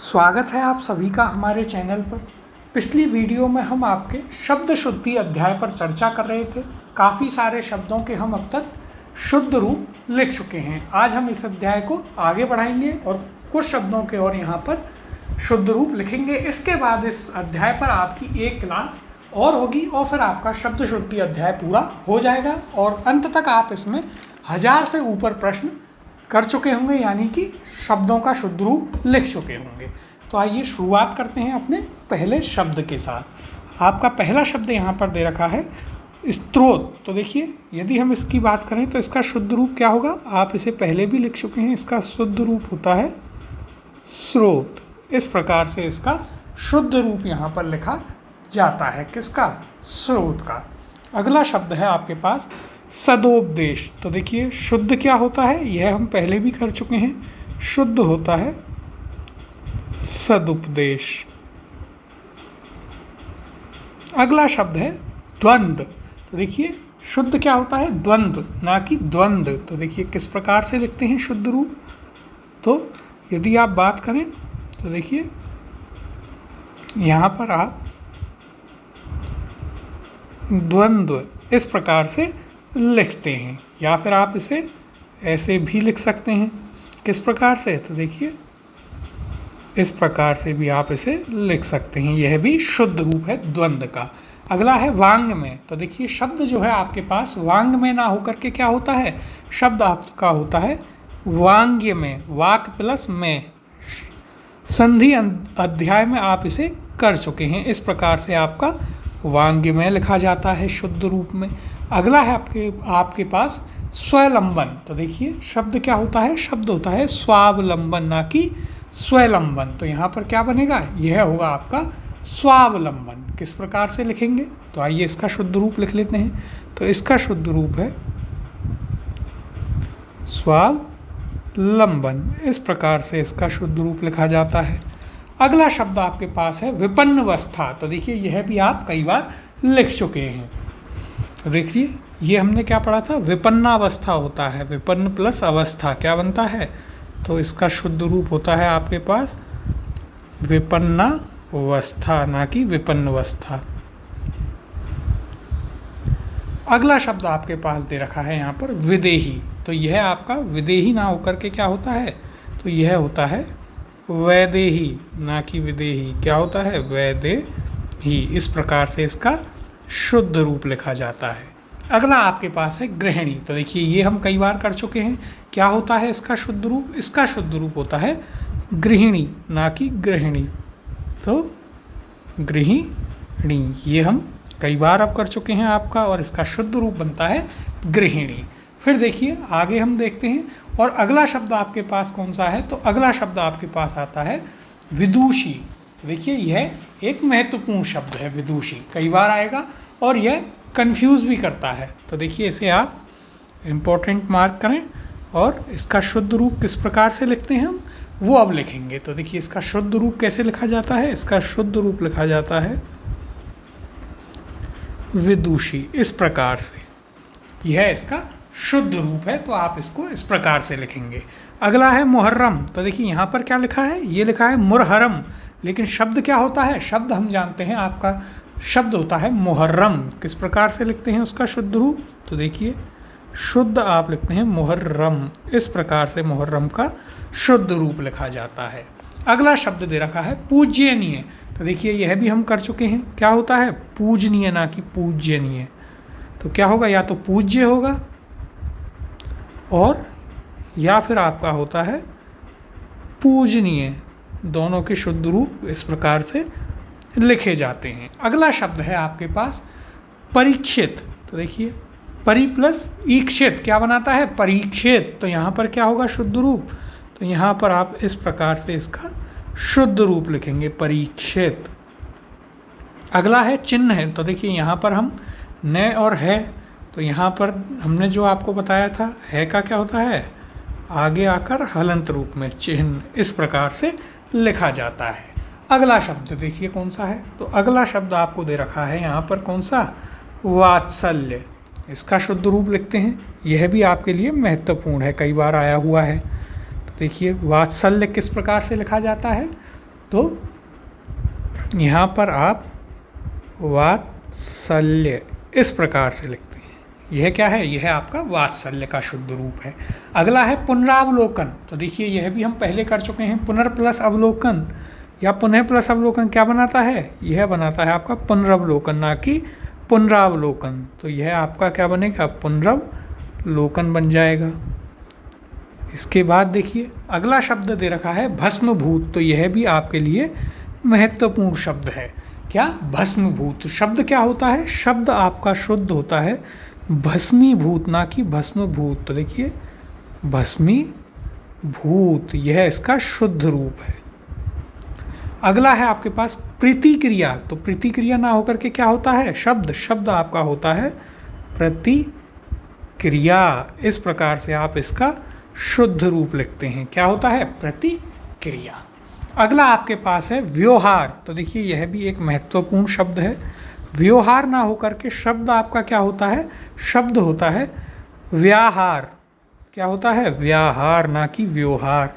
स्वागत है आप सभी का हमारे चैनल पर। पिछली वीडियो में हम आपके शब्द शुद्धि अध्याय पर चर्चा कर रहे थे। काफ़ी सारे शब्दों के हम अब तक शुद्ध रूप लिख चुके हैं। आज हम इस अध्याय को आगे बढ़ाएंगे और कुछ शब्दों के और यहाँ पर शुद्ध रूप लिखेंगे। इसके बाद इस अध्याय पर आपकी एक क्लास और होगी और फिर आपका शब्द शुद्धि अध्याय पूरा हो जाएगा और अंत तक आप इसमें 1000 से ऊपर प्रश्न कर चुके होंगे, यानी कि शब्दों का शुद्ध रूप लिख चुके होंगे। तो आइए शुरुआत करते हैं अपने पहले शब्द के साथ। आपका पहला शब्द यहाँ पर दे रखा है स्रोत। तो देखिए, यदि हम इसकी बात करें तो इसका शुद्ध रूप क्या होगा, आप इसे पहले भी लिख चुके हैं। इसका शुद्ध रूप होता है स्रोत। इस प्रकार से इसका शुद्ध रूप यहाँ पर लिखा जाता है। किसका? स्रोत का। अगला शब्द है आपके पास सदोपदेश। तो देखिए, शुद्ध क्या होता है, यह हम पहले भी कर चुके हैं। शुद्ध होता है सदुपदेश। अगला शब्द है द्वंद्व। तो देखिए, शुद्ध क्या होता है, द्वंद्व, ना कि द्वंद्व। तो देखिए किस प्रकार से लिखते हैं शुद्ध रूप। तो यदि आप बात करें तो देखिए, यहाँ पर आप द्वंद्व इस प्रकार से लिखते हैं, या फिर आप इसे ऐसे भी लिख सकते हैं। किस प्रकार से? तो देखिए, इस प्रकार से भी आप इसे लिख सकते हैं। यह भी शुद्ध रूप है द्वंद्व का। अगला है वांग्मय। तो देखिए, शब्द जो है आपके पास वांग्मय ना होकर के क्या होता है, शब्द आपका होता है वांग्यमय। वाक प्लस में संधि अध्याय में आप इसे कर चुके हैं। इस प्रकार से आपका वांग्यमय लिखा जाता है शुद्ध रूप में। अगला है आपके पास स्वलंबन। तो देखिए, शब्द क्या होता है, शब्द होता है स्वावलंबन, ना कि स्वलंबन। तो यहाँ पर क्या बनेगा, यह होगा आपका स्वावलंबन। किस प्रकार से लिखेंगे, तो आइए इसका शुद्ध रूप लिख लेते हैं। तो इसका शुद्ध रूप है स्वावलंबन। इस प्रकार से इसका शुद्ध रूप लिखा जाता है। अगला शब्द आपके पास है विपन्नवस्था। तो देखिए, यह भी आप कई बार लिख चुके हैं। तो देखिए, ये हमने क्या पढ़ा था, विपन्नावस्था होता है। विपन्न प्लस अवस्था क्या बनता है, तो इसका शुद्ध रूप होता है आपके पास विपन्नावस्था, ना कि विपन्नवस्था। अगला शब्द आपके पास दे रखा है यहाँ पर विदेही। तो यह आपका विदेही ना होकर के क्या होता है, तो यह होता है वैदेही, ना कि विदेही। क्या होता है, वैदेही। इस प्रकार से इसका शुद्ध रूप लिखा जाता है। अगला आपके पास है गृहिणी। तो देखिए, ये हम कई बार कर चुके हैं। क्या होता है इसका शुद्ध रूप, इसका शुद्ध रूप होता है गृहिणी, ना कि गृहिणी। तो गृहिणी ये हम कई बार अब कर चुके हैं आपका, और इसका शुद्ध रूप बनता है गृहिणी। फिर देखिए आगे हम देखते हैं, और अगला शब्द आपके पास कौन सा है, तो अगला शब्द आपके पास आता है विदुषी। देखिए, यह एक महत्वपूर्ण शब्द है विदुषी, कई बार आएगा और यह कंफ्यूज भी करता है। तो देखिए, इसे आप इम्पोर्टेंट मार्क करें, और इसका शुद्ध रूप किस प्रकार से लिखते हैं हम, वो अब लिखेंगे। तो देखिए, इसका शुद्ध रूप कैसे लिखा जाता है, इसका शुद्ध रूप लिखा जाता है विदुषी। इस प्रकार से यह इसका शुद्ध रूप है, तो आप इसको इस प्रकार से लिखेंगे। अगला है मुहर्रम। तो देखिए, यहाँ पर क्या लिखा है, ये लिखा है मुरहरम, लेकिन शब्द क्या होता है, शब्द हम जानते हैं, आपका शब्द होता है मुहर्रम। किस प्रकार से लिखते हैं उसका शुद्ध रूप, तो देखिए, शुद्ध आप लिखते हैं मुहर्रम। इस प्रकार से मुहर्रम का शुद्ध रूप लिखा जाता है। अगला शब्द दे रखा है पूज्यनीय। तो देखिए, यह भी हम कर चुके हैं। क्या होता है, पूजनीय, ना कि पूज्यनीय। तो क्या होगा, या तो पूज्य होगा और या फिर आपका होता है पूजनीय। दोनों के शुद्ध रूप इस प्रकार से लिखे जाते हैं। अगला शब्द है आपके पास परीक्षित। तो देखिए, परि प्लस ईक्षित क्या बनाता है, परीक्षित। तो यहाँ पर क्या होगा शुद्ध रूप, तो यहाँ पर आप इस प्रकार से इसका शुद्ध रूप लिखेंगे, परीक्षित। अगला है चिन्ह है। तो देखिए, यहाँ पर हम न और है, तो यहाँ पर हमने जो आपको बताया था, है का क्या होता है, आगे आकर हलंत रूप में चिन्ह। इस प्रकार से लिखा जाता है। अगला शब्द देखिए कौन सा है, तो अगला शब्द आपको दे रखा है यहाँ पर कौन सा, वात्सल्य। इसका शुद्ध रूप लिखते हैं। यह भी आपके लिए महत्वपूर्ण है, कई बार आया हुआ है। तो देखिए, वात्सल्य किस प्रकार से लिखा जाता है, तो यहाँ पर आप वात्सल्य इस प्रकार से लिखते हैं। यह क्या है? यह आपका वात्सल्य का शुद्ध रूप है। अगला है पुनरावलोकन। तो देखिए यह भी हम पहले कर चुके हैं। पुनर प्लस अवलोकन या पुनः प्लस अवलोकन क्या बनाता है? यह बनाता है आपका पुनरावलोकन, ना कि पुनरावलोकन। तो यह आपका क्या बनेगा? पुनरावलोकन बन जाएगा। इसके बाद देखिए अगला शब्द दे रखा है भस्मभूत। तो यह भी आपके लिए महत्वपूर्ण शब्द है। क्या? भस्मभूत। शब्द क्या होता है? शब्द आपका शुद्ध होता है भस्मीभूत, ना कि भस्मभूत। तो देखिए भस्मीभूत यह इसका शुद्ध रूप है। अगला है आपके पास प्रतिक्रिया। तो प्रतिक्रिया ना होकर के क्या होता है? शब्द आपका होता है प्रतिक्रिया। इस प्रकार से आप इसका शुद्ध रूप लिखते हैं। क्या होता है? प्रतिक्रिया। अगला आपके पास है व्यवहार। तो देखिए यह भी एक महत्वपूर्ण शब्द है। व्यवहार ना होकर के शब्द आपका क्या होता है? शब्द होता है व्याहार। क्या होता है? व्याहार, ना कि व्यवहार।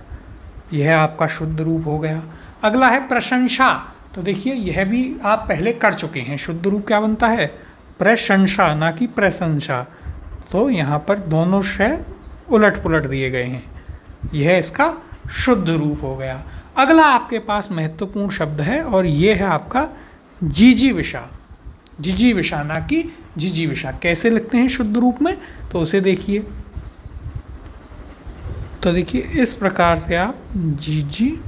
यह आपका शुद्ध रूप हो गया। अगला है प्रशंसा। तो देखिए यह भी आप पहले कर चुके हैं। शुद्ध रूप क्या बनता है? प्रशंसा, ना कि प्रशंसा। तो यहाँ पर दोनों शय उलट पुलट दिए गए हैं। यह इसका शुद्ध रूप हो गया। अगला आपके पास महत्वपूर्ण शब्द है और ये है आपका जिजीविषा। जिजीविषा, ना कि जिजीविषा। कैसे लिखते हैं शुद्ध रूप में? तो उसे देखिए। तो देखिए इस प्रकार से आप जिजीविषा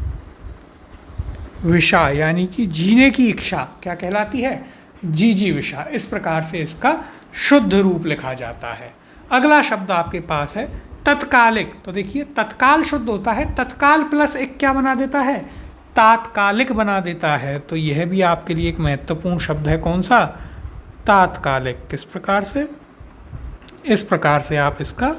यानी कि जीने की इच्छा क्या कहलाती है? जिजीविषा। इस प्रकार से इसका शुद्ध रूप लिखा जाता है। अगला शब्द आपके पास है तत्कालिक। तो देखिए तत्काल शुद्ध होता है। तत्काल प्लस एक क्या बना देता है? तात्कालिक बना देता है। तो यह भी आपके लिए एक महत्वपूर्ण शब्द है। कौन सा? तात्कालिक। किस प्रकार से? इस प्रकार से आप इसका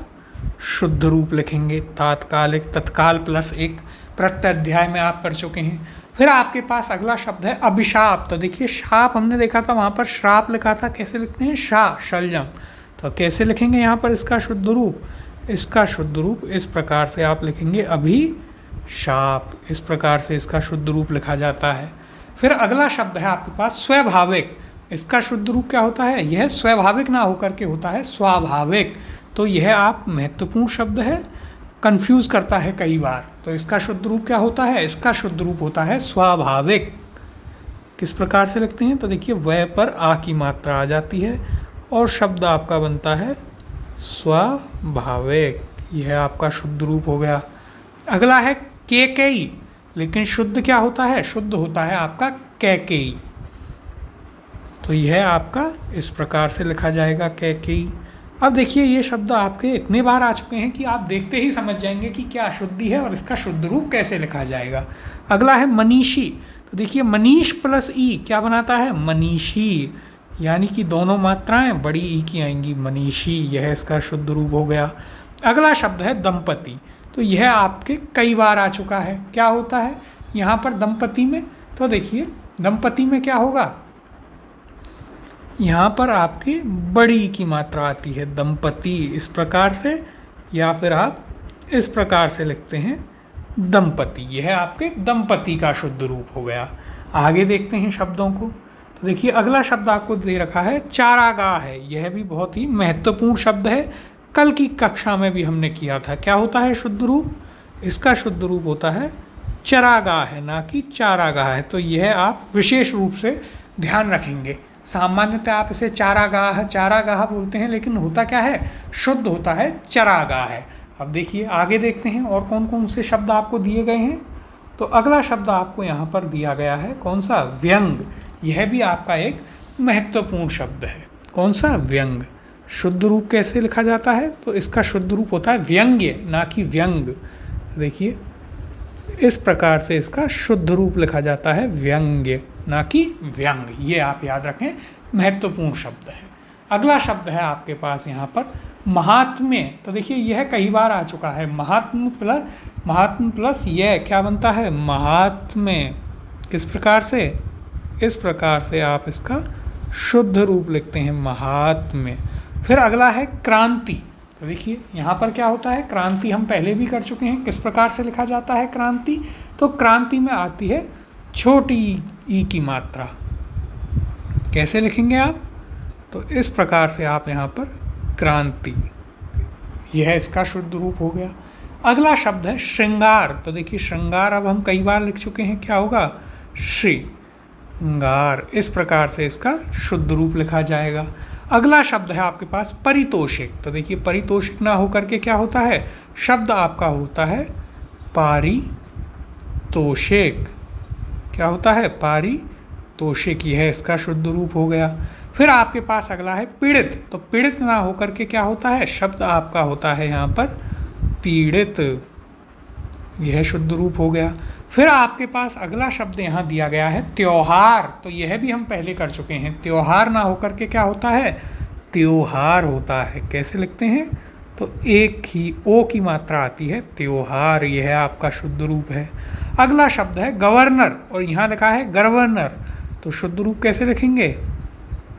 शुद्ध रूप लिखेंगे। तात्कालिक, तत्काल प्लस एक प्रत्यध्याय में आप कर चुके हैं। फिर आपके पास अगला शब्द है अभिशाप। तो देखिए शाप हमने देखा था, वहाँ पर श्राप लिखा था। कैसे लिखते हैं? शल्यम। तो कैसे लिखेंगे यहाँ पर इसका शुद्ध रूप? इसका शुद्ध रूप इस प्रकार से आप लिखेंगे अभिशाप। इस प्रकार से इसका शुद्ध रूप लिखा जाता है। फिर अगला शब्द है आपके पास स्वाभाविक। इसका शुद्ध रूप क्या होता है? यह स्वाभाविक ना होकर के होता है स्वाभाविक। तो यह आप महत्वपूर्ण शब्द है, कंफ्यूज करता है कई बार। तो इसका शुद्ध रूप क्या होता है? इसका शुद्ध रूप होता है स्वाभाविक। किस प्रकार से लिखते हैं? तो देखिए वह पर आ की मात्रा आ जाती है और शब्द आपका बनता है स्वाभाविक। यह आपका शुद्ध रूप हो गया। अगला है कैकेयी। लेकिन शुद्ध क्या होता है? शुद्ध होता है आपका कैकेयी। तो यह आपका इस प्रकार से लिखा जाएगा कैकेयी। अब देखिए ये शब्द आपके इतने बार आ चुके हैं कि आप देखते ही समझ जाएंगे कि क्या अशुद्धि है और इसका शुद्ध रूप कैसे लिखा जाएगा। अगला है मनीषी। तो देखिए मनीष प्लस ई क्या बनाता है? मनीषी। यानी कि दोनों मात्राएं बड़ी ई की आएंगी, मनीषी। यह इसका शुद्ध रूप हो गया। अगला शब्द है दंपति। तो यह आपके कई बार आ चुका है। क्या होता है यहाँ पर दंपति में? तो देखिए दंपति में क्या होगा? यहाँ पर आपकी बड़ी की मात्रा आती है दंपति, इस प्रकार से। या फिर आप इस प्रकार से लिखते हैं दंपति। यह आपके दंपति का शुद्ध रूप हो गया। आगे देखते हैं शब्दों को। तो देखिए अगला शब्द आपको दे रखा है चारागाह है। यह भी बहुत ही महत्वपूर्ण शब्द है। कल की कक्षा में भी हमने किया था। क्या होता है शुद्ध रूप? इसका शुद्ध रूप होता है चरागाह है, ना कि चारागाह है। तो यह आप विशेष रूप से ध्यान रखेंगे। सामान्यतः आप इसे चारागाह बोलते हैं, लेकिन होता क्या है? शुद्ध होता है चरागाह है। अब देखिए आगे देखते हैं और कौन कौन से शब्द आपको दिए गए हैं। तो अगला शब्द आपको यहाँ पर दिया गया है कौन सा? व्यंग। यह भी आपका एक महत्वपूर्ण शब्द है। कौन सा? व्यंग। शुद्ध रूप कैसे लिखा जाता है? तो इसका शुद्ध रूप होता है व्यंग्य, ना कि व्यंग। देखिए इस प्रकार से इसका शुद्ध रूप लिखा जाता है व्यंग्य, ना कि व्यंग। ये आप याद रखें, महत्वपूर्ण शब्द है। अगला शब्द है आपके पास यहाँ पर महात्म्य। तो देखिए यह कई बार आ चुका है। महात्म प्लस यह क्या बनता है? महात्म्य। किस प्रकार से? इस प्रकार से आप इसका शुद्ध रूप लिखते हैं महात्म्य। फिर अगला है क्रांति। तो देखिए यहाँ पर क्या होता है? क्रांति हम पहले भी कर चुके हैं। किस प्रकार से लिखा जाता है क्रांति? तो क्रांति में आती है छोटी ई की मात्रा। कैसे लिखेंगे आप? तो इस प्रकार से आप यहाँ पर क्रांति, यह इसका शुद्ध रूप हो गया। अगला शब्द है श्रृंगार। तो देखिए श्रृंगार अब हम कई बार लिख चुके हैं, क्या होगा? श्रृंगार। इस प्रकार से इसका शुद्ध रूप लिखा जाएगा। अगला शब्द है आपके पास परितोषिक। तो देखिए परितोषिक ना होकर के क्या होता है? शब्द आपका होता है पारितोषिक। क्या होता है? पारितोषिक। यह इसका शुद्ध रूप हो गया। फिर आपके पास अगला है पीड़ित। तो पीड़ित ना होकर के क्या होता है? शब्द आपका होता है यहाँ पर पीड़ित। यह शुद्ध रूप हो गया। फिर आपके पास अगला शब्द यहाँ दिया गया है त्योहार। तो यह भी हम पहले कर चुके हैं। त्योहार ना होकर के क्या होता है? त्योहार होता है। कैसे लिखते हैं? तो एक ही ओ की मात्रा आती है, त्योहार। यह आपका शुद्ध रूप है। अगला शब्द है गवर्नर, और यहाँ लिखा है गवर्नर। तो शुद्ध रूप कैसे लिखेंगे?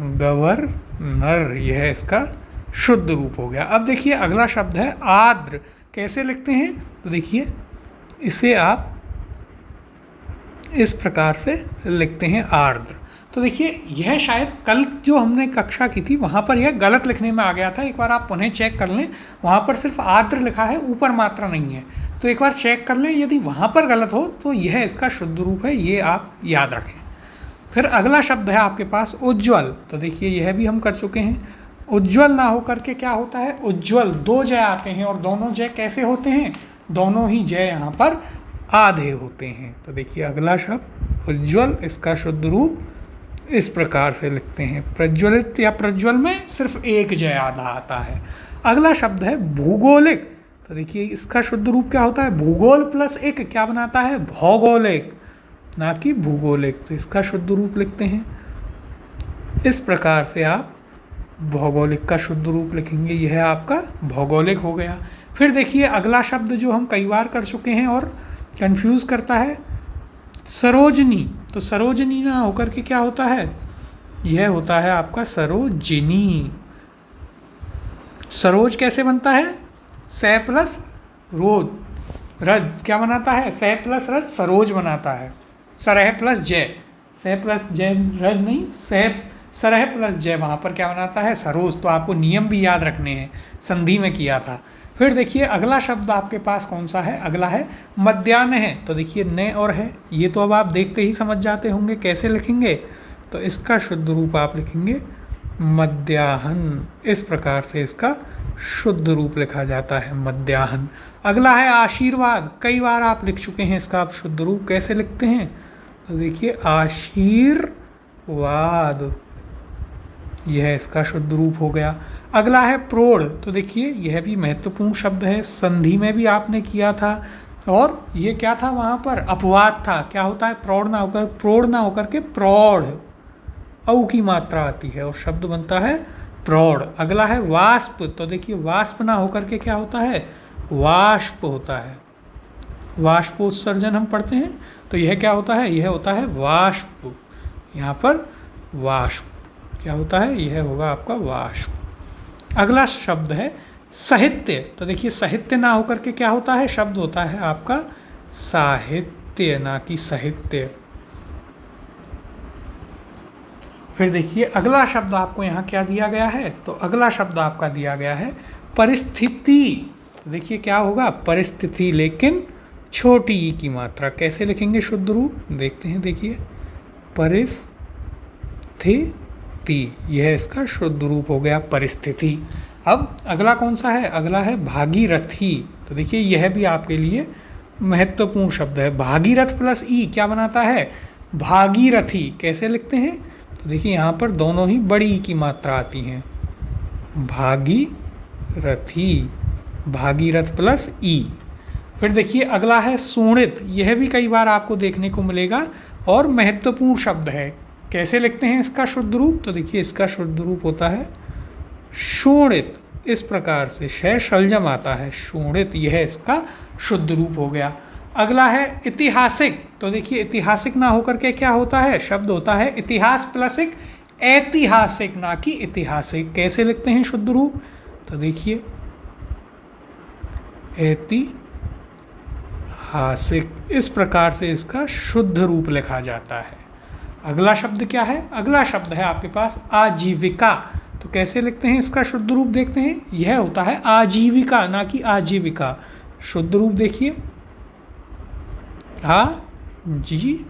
गवर्नर। यह इसका शुद्ध रूप हो गया। अब देखिए अगला शब्द है आर्द्र। कैसे लिखते हैं? तो देखिए इसे आप इस प्रकार से लिखते हैं, आर्द्र। तो देखिए यह शायद कल जो हमने कक्षा की थी वहाँ पर यह गलत लिखने में आ गया था। एक बार आप पुनः चेक कर लें, वहाँ पर सिर्फ आर्द्र लिखा है, ऊपर मात्रा नहीं है। तो एक बार चेक कर लें, यदि वहाँ पर गलत हो तो यह इसका शुद्ध रूप है, ये आप याद रखें। फिर अगला शब्द है आपके पास उज्ज्वल। तो देखिए यह भी हम कर चुके हैं। उज्ज्वल ना होकर के क्या होता है? उज्ज्वल। दो जय आते हैं, और दोनों जय कैसे होते हैं? दोनों ही जय यहाँ पर आधे होते हैं। तो देखिए अगला शब्द उज्ज्वल, इसका शुद्ध रूप इस प्रकार से लिखते हैं। प्रज्वलित या प्रज्वल में सिर्फ एक जय आधा आता है। अगला शब्द है भूगोलिक। तो देखिए इसका शुद्ध रूप क्या होता है? भूगोल प्लस एक क्या बनाता है? भौगोलिक, ना कि भूगोलिक। तो इसका शुद्ध रूप लिखते हैं इस प्रकार से। आप भौगोलिक का शुद्ध रूप लिखेंगे, यह आपका भौगोलिक हो गया। फिर देखिए अगला शब्द जो हम कई बार कर चुके हैं और कंफ्यूज करता है, सरोजनी। तो सरोजनी ना होकर के क्या होता है? यह होता है आपका सरोजिनी। सरोज कैसे बनता है? से प्लस रोज, रज क्या बनाता है? से प्लस रज सरोज बनाता है। सरह प्लस जय, से प्लस जय रज नहीं, से सरह प्लस जय, वहाँ पर क्या बनाता है? सरोज। तो आपको नियम भी याद रखने हैं, संधि में किया था। फिर देखिए अगला शब्द आपके पास कौन सा है? अगला है मध्याह्न है। तो देखिए न और है, ये तो अब आप देखते ही समझ जाते होंगे कैसे लिखेंगे। तो इसका शुद्ध रूप आप लिखेंगे मध्याह्न। इस प्रकार से इसका शुद्ध रूप लिखा जाता है, मध्याह्न। अगला है आशीर्वाद। कई बार आप लिख चुके हैं, इसका आप शुद्ध रूप कैसे लिखते हैं? तो देखिए आशीर्वाद, यह इसका शुद्ध रूप हो गया। अगला है प्रौढ़। तो देखिए यह भी महत्वपूर्ण शब्द है, संधि में भी आपने किया था, और ये क्या था? वहाँ पर अपवाद था। क्या होता है? प्रौढ़ ना होकर के प्रौढ़, औ की मात्रा आती है और शब्द बनता है प्रौढ़। अगला है वाष्प। तो देखिए वाष्प ना होकर के क्या होता है? वाष्प होता है। वाष्पोत्सर्जन हम पढ़ते हैं, तो यह क्या होता है? यह होता है वाष्प। यहाँ पर वाष्प क्या होता है? यह होगा आपका वाष्प। अगला शब्द है साहित्य। तो देखिए साहित्य ना होकर के क्या होता है? शब्द होता है आपका साहित्य, ना कि साहित्य। फिर देखिए अगला शब्द आपको यहाँ क्या दिया गया है? तो अगला शब्द आपका दिया गया है परिस्थिति। तो देखिए क्या होगा? परिस्थिति, लेकिन छोटी ई की मात्रा। कैसे लिखेंगे शुद्ध रूप? देखते हैं। देखिए परिस्थिति, यह इसका शुद्ध रूप हो गया, परिस्थिति। अब अगला कौन सा है? अगला है भागीरथी। तो देखिए यह भी आपके लिए महत्वपूर्ण शब्द है। भागीरथ प्लस ई क्या बनाता है? भागीरथी। कैसे लिखते हैं? तो देखिए यहाँ पर दोनों ही बड़ी ई की मात्रा आती हैं, भागीरथी, भागीरथ प्लस ई। फिर देखिए अगला है शोणित। यह भी कई बार आपको देखने को मिलेगा और महत्वपूर्ण शब्द है। कैसे लिखते हैं इसका शुद्ध रूप? तो देखिए इसका शुद्ध रूप होता है शोणित। इस प्रकार से शय शलजम आता है, शोणित, यह इसका शुद्ध रूप हो गया। अगला है ऐतिहासिक। तो देखिए ऐतिहासिक ना होकर के क्या होता है? शब्द होता है इतिहास प्लस एक, ऐतिहासिक, ना कि ऐतिहासिक। कैसे लिखते हैं शुद्ध रूप? तो देखिए ऐतिहासिक। इस प्रकार से इसका शुद्ध रूप लिखा जाता है। अगला शब्द क्या है? अगला शब्द है आपके पास आजीविका। तो कैसे लिखते हैं इसका शुद्ध रूप? देखते हैं। यह होता है आजीविका, ना कि आजीविका। शुद्ध रूप देखिए, आजीविका,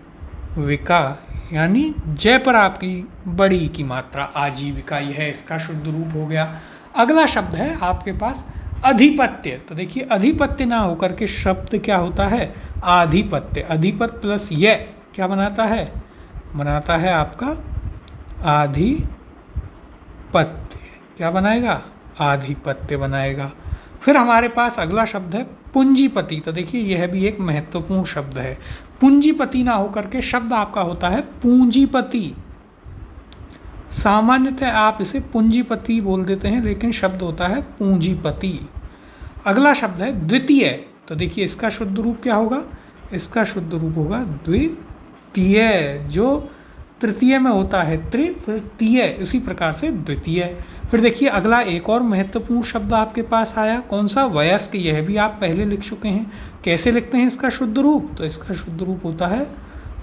यानी जय पर आपकी बड़ी की मात्रा, आजीविका, यह इसका शुद्ध रूप हो गया। अगला शब्द है आपके पास अधिपत्य। तो देखिए, अधिपत्य ना होकर के शब्द क्या होता है? आधिपत्य। अधिपत्य प्लस य क्या बनाता है? बनाता है आपका आधिपत्य। क्या बनाएगा? आधिपत्य बनाएगा। फिर हमारे पास अगला शब्द है पूंजीपति। तो देखिए, यह भी एक महत्वपूर्ण शब्द है। पूंजीपति ना होकर के शब्द आपका होता है पूंजीपति। सामान्यतः आप इसे पूंजीपति बोल देते हैं, लेकिन शब्द होता है पूंजीपति। अगला शब्द है द्वितीय। तो देखिए, इसका शुद्ध रूप क्या होगा? इसका शुद्ध रूप होगा द्वितीय, जो तृतीय में होता है त्रि, फिर तीय, इसी प्रकार से द्वितीय। फिर देखिए, अगला एक और महत्वपूर्ण शब्द आपके पास आया, कौन सा? वयस्क। यह भी आप पहले लिख चुके हैं। कैसे लिखते हैं इसका शुद्ध रूप? तो इसका शुद्ध रूप होता है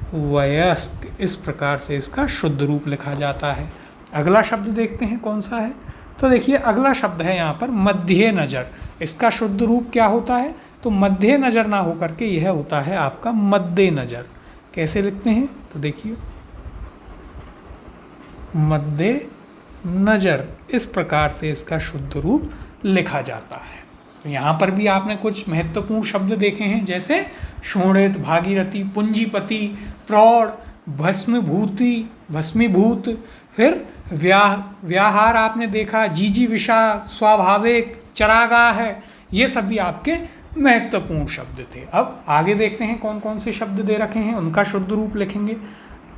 वयस्क। इस प्रकार से इसका शुद्ध रूप लिखा जाता है। अगला शब्द देखते हैं कौन सा है। तो देखिए, अगला शब्द है यहाँ पर मध्य नज़र। इसका शुद्ध रूप क्या होता है? तो मध्य नज़र ना होकर के यह होता है आपका मध्य नज़र। कैसे लिखते हैं? तो देखिए, मध्य नज़र, इस प्रकार से इसका शुद्ध रूप लिखा जाता है। तो यहाँ पर भी आपने कुछ महत्वपूर्ण शब्द देखे हैं, जैसे शोणित, भागीरथी, पूंजीपति, प्रौढ़, भस्मीभूति, भस्मीभूत, फिर व्याहार आपने देखा, जिजीविषा, स्वाभाविक, चरागाह है। ये सभी आपके महत्वपूर्ण शब्द थे। अब आगे देखते हैं कौन कौन से शब्द दे रखे हैं, उनका शुद्ध रूप लिखेंगे।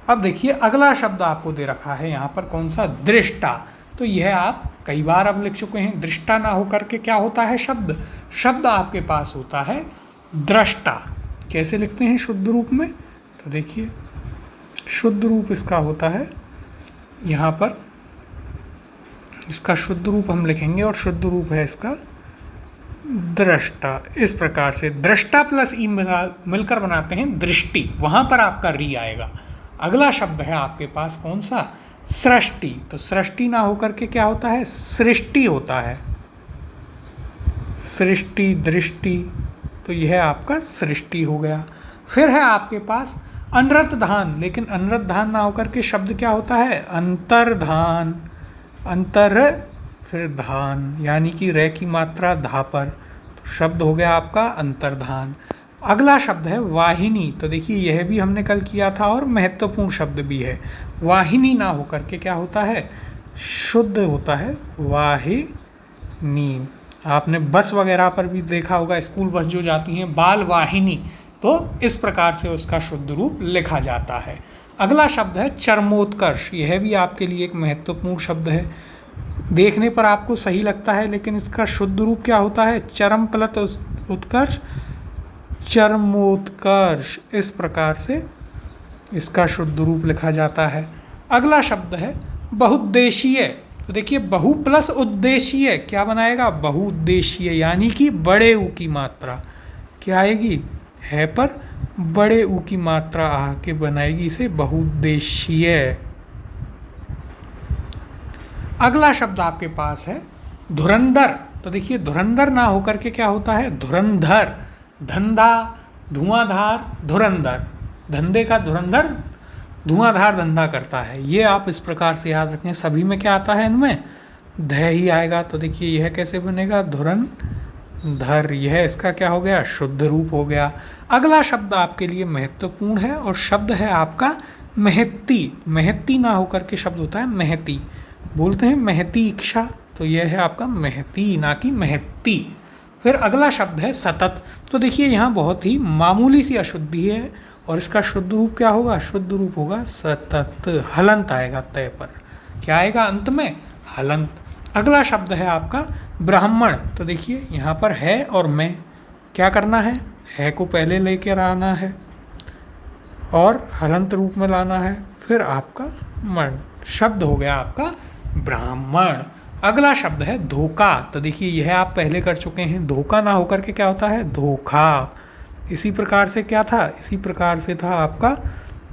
अब देखिए, अगला शब्द आपको दे रखा है यहाँ पर कौन सा? दृष्टा। तो यह आप कई बार अब लिख चुके हैं। दृष्टा ना होकर के क्या होता है शब्द? शब्द आपके पास होता है दृष्टा। कैसे लिखते हैं शुद्ध रूप में? तो देखिए, शुद्ध रूप इसका होता है, यहाँ पर इसका शुद्ध रूप हम लिखेंगे, और शुद्ध रूप है इसका दृष्टा। इस प्रकार से दृष्टा प्लस ई मिलकर बनाते हैं दृष्टि। वहाँ पर आपका री आएगा। अगला शब्द है आपके पास कौन सा? सृष्टि। तो सृष्टि ना होकर के क्या होता है? सृष्टि होता है। सृष्टि, दृष्टि, तो यह आपका सृष्टि हो गया। फिर है आपके पास अनर्तधान, लेकिन अनर्तधान ना होकर के शब्द क्या होता है? अंतर्धान। अंतर फिर धान, यानी कि रे की मात्रा धा पर, तो शब्द हो गया आपका अंतर्धान। अगला शब्द है वाहिनी। तो देखिए, यह भी हमने कल किया था और महत्वपूर्ण शब्द भी है। वाहिनी ना होकर के क्या होता है? शुद्ध होता है वाहिनी। आपने बस वगैरह पर भी देखा होगा, स्कूल बस जो जाती हैं, बाल वाहिनी। तो इस प्रकार से उसका शुद्ध रूप लिखा जाता है। अगला शब्द है चरमोत्कर्ष। यह भी आपके लिए एक महत्वपूर्ण शब्द है। देखने पर आपको सही लगता है, लेकिन इसका शुद्ध रूप क्या होता है? चरम प्लस उत्कर्ष, चरमोत्कर्ष। इस प्रकार से इसका शुद्ध रूप लिखा जाता है। अगला शब्द है बहुउद्देशीय। तो देखिए, बहु प्लस उद्देशीय क्या बनाएगा? बहुउद्देशीय, यानी कि बड़े ऊ की मात्रा क्या आएगी? है पर बड़े ऊ की मात्रा आके बनाएगी इसे बहुउद्देशीय। अगला शब्द आपके पास है धुरंधर। तो देखिए, धुरंधर ना होकर के क्या होता है? धुरंधर। धंधा, धुआंधार, धुरंधर। धंधे का धुरंधर, धुआंधार धंधा करता है। ये आप इस प्रकार से याद रखें। सभी में क्या आता है? इनमें ध ही आएगा। तो देखिए, यह कैसे बनेगा? धुरंधर। यह इसका क्या हो गया? शुद्ध रूप हो गया। अगला शब्द आपके लिए महत्वपूर्ण है, और शब्द है आपका महती। महती ना होकर के शब्द होता है महती। बोलते हैं महती इच्छा, तो यह है आपका महती, ना कि महती। फिर अगला शब्द है सतत। तो देखिए, यहाँ बहुत ही मामूली सी अशुद्धि है, और इसका शुद्ध रूप क्या होगा? शुद्ध रूप होगा सतत। हलंत आएगा तय पर। क्या आएगा अंत में? हलंत। अगला शब्द है आपका ब्राह्मण। तो देखिए, यहाँ पर है और मैं क्या करना है को पहले लेकर आना है और हलंत रूप में लाना है, फिर आपका मण। शब्द हो गया आपका ब्राह्मण। अगला शब्द है धोखा। तो देखिए, यह आप पहले कर चुके हैं। धोखा ना होकर के क्या होता है? धोखा। इसी प्रकार से क्या था, इसी प्रकार से था आपका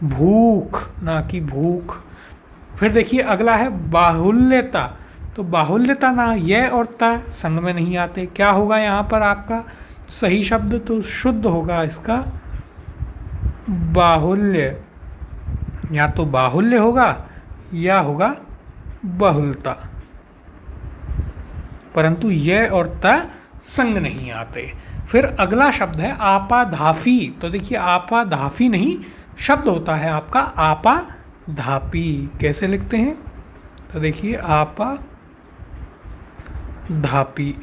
भूख, ना कि भूख। फिर देखिए अगला है बाहुल्यता। तो बाहुल्यता ना य और ता संग में नहीं आते, क्या होगा यहाँ पर आपका सही शब्द, तो शुद्ध होगा इसका बाहुल्य, या तो बाहुल्य होगा या होगा बहुलता, परंतु यह और त संग नहीं आते। फिर अगला शब्द है आपाधापी। तो देखिए आपाधापी नहीं, शब्द होता है आपका आपाधापी। कैसे लिखते हैं, तो देखिए आपाधापी,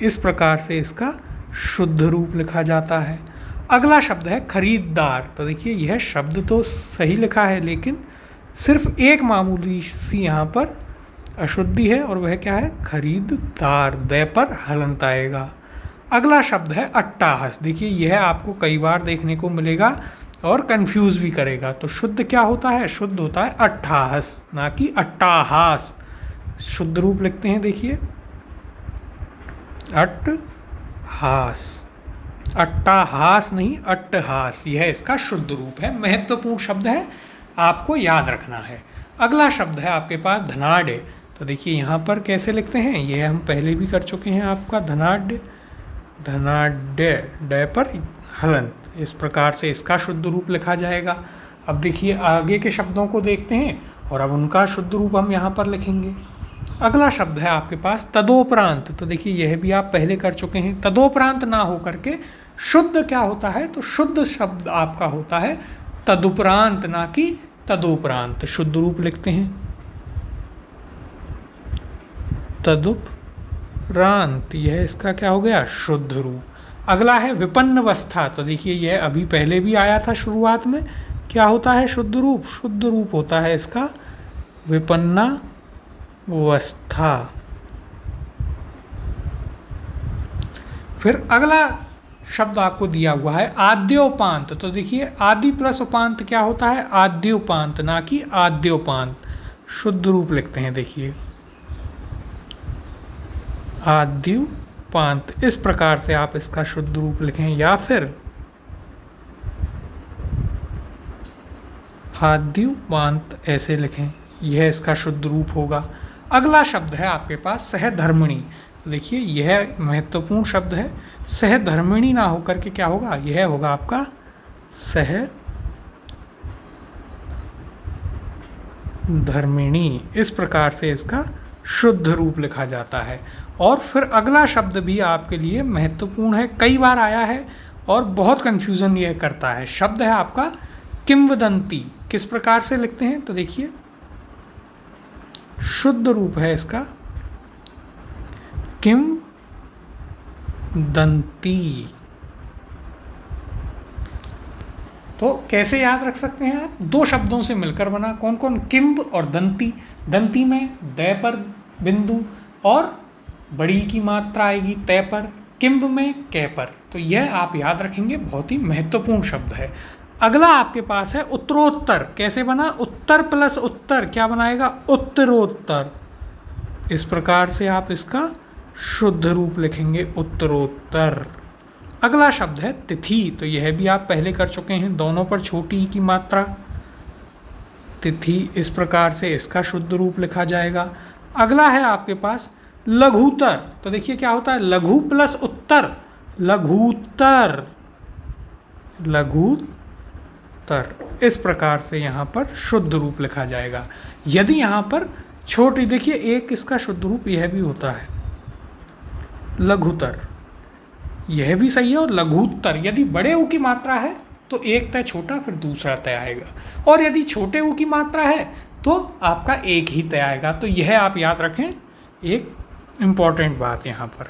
इस प्रकार से इसका शुद्ध रूप लिखा जाता है। अगला शब्द है खरीददार। तो देखिए यह शब्द तो सही लिखा है, लेकिन सिर्फ एक मामूली सी यहाँ पर अशुद्धि है, और वह क्या है, खरीददार, द पर हलंत आएगा। अगला शब्द है अट्टाहस। देखिए यह आपको कई बार देखने को मिलेगा और कंफ्यूज भी करेगा। तो शुद्ध क्या होता है, शुद्ध होता है अट्ठाहस, ना कि अट्टाहास। शुद्ध रूप लिखते हैं, देखिए अट्टहास, अट्टाहास नहीं अट्टहास, यह इसका शुद्ध रूप है। महत्वपूर्ण शब्द है, आपको याद रखना है। अगला शब्द है आपके पास धनाढ्य। तो देखिए यहाँ पर कैसे लिखते हैं, यह हम पहले भी कर चुके हैं आपका धनाढ्य, धनाढ्य, ड पर हलंत, इस प्रकार से इसका शुद्ध रूप लिखा जाएगा। अब देखिए आगे के शब्दों को देखते हैं और अब उनका शुद्ध रूप हम यहाँ पर लिखेंगे। अगला शब्द है आपके पास तदोपरांत। तो देखिए यह भी आप पहले कर चुके हैं। तदोपरांत ना हो करके शुद्ध क्या होता है, तो शुद्ध शब्द आपका होता है तदुपरांत, ना कि तदोपरांत। शुद्ध रूप लिखते हैं तदुपरांत, यह इसका क्या हो गया, शुद्ध रूप। अगला है विपन्नवस्था। तो देखिए यह अभी पहले भी आया था शुरुआत में, क्या होता है शुद्ध रूप, शुद्ध रूप होता है इसका विपन्नावस्था। फिर अगला शब्द आपको दिया हुआ है आद्योपांत। तो देखिए आदि प्लस उपांत क्या होता है, आद्योपांत, ना कि आद्योपांत। शुद्ध रूप लिखते हैं, देखिए आद्योपांत, इस प्रकार से आप इसका शुद्ध रूप लिखें, या फिर आद्योपांत ऐसे लिखें, यह इसका शुद्ध रूप होगा। अगला शब्द है आपके पास सहधर्मिणी। तो देखिए यह महत्वपूर्ण शब्द है। सहधर्मिणी ना होकर के क्या होगा, यह होगा आपका सहधर्मिणी, इस प्रकार से इसका शुद्ध रूप लिखा जाता है। और फिर अगला शब्द भी आपके लिए महत्वपूर्ण है, कई बार आया है और बहुत कन्फ्यूज़न यह करता है। शब्द है आपका किंवदंती। किस प्रकार से लिखते हैं, तो देखिए शुद्ध रूप है इसका किंवदंती। तो कैसे याद रख सकते हैं आप, दो शब्दों से मिलकर बना, कौन कौन, किंव और दंती। दंती में द पर बिंदु और बड़ी की मात्रा आएगी तय पर, किंव में कै पर। तो यह आप याद रखेंगे, बहुत ही महत्वपूर्ण शब्द है। अगला आपके पास है उत्तरोत्तर। कैसे बना, उत्तर प्लस उत्तर क्या बनाएगा, उत्तरोत्तर। इस प्रकार से आप इसका शुद्ध रूप लिखेंगे, उत्तरोत्तर। अगला शब्द है तिथि। तो यह भी आप पहले कर चुके हैं, दोनों पर छोटी की मात्रा, तिथि, इस प्रकार से इसका शुद्ध रूप लिखा जाएगा। अगला है आपके पास लघुतर। तो देखिए क्या होता है, लघु प्लस उत्तर, लघुतर, लघुतर, इस प्रकार से यहाँ पर शुद्ध रूप लिखा जाएगा। यदि यहाँ पर छोटी, देखिए एक इसका शुद्ध रूप यह भी होता है लघुतर, यह भी सही है, और लघुत्तर। यदि बड़े ऊ की मात्रा है तो एक तय छोटा फिर दूसरा तय आएगा, और यदि छोटे ऊ की मात्रा है तो आपका एक ही तय आएगा। तो यह आप याद रखें, एक इम्पॉर्टेंट बात यहाँ पर।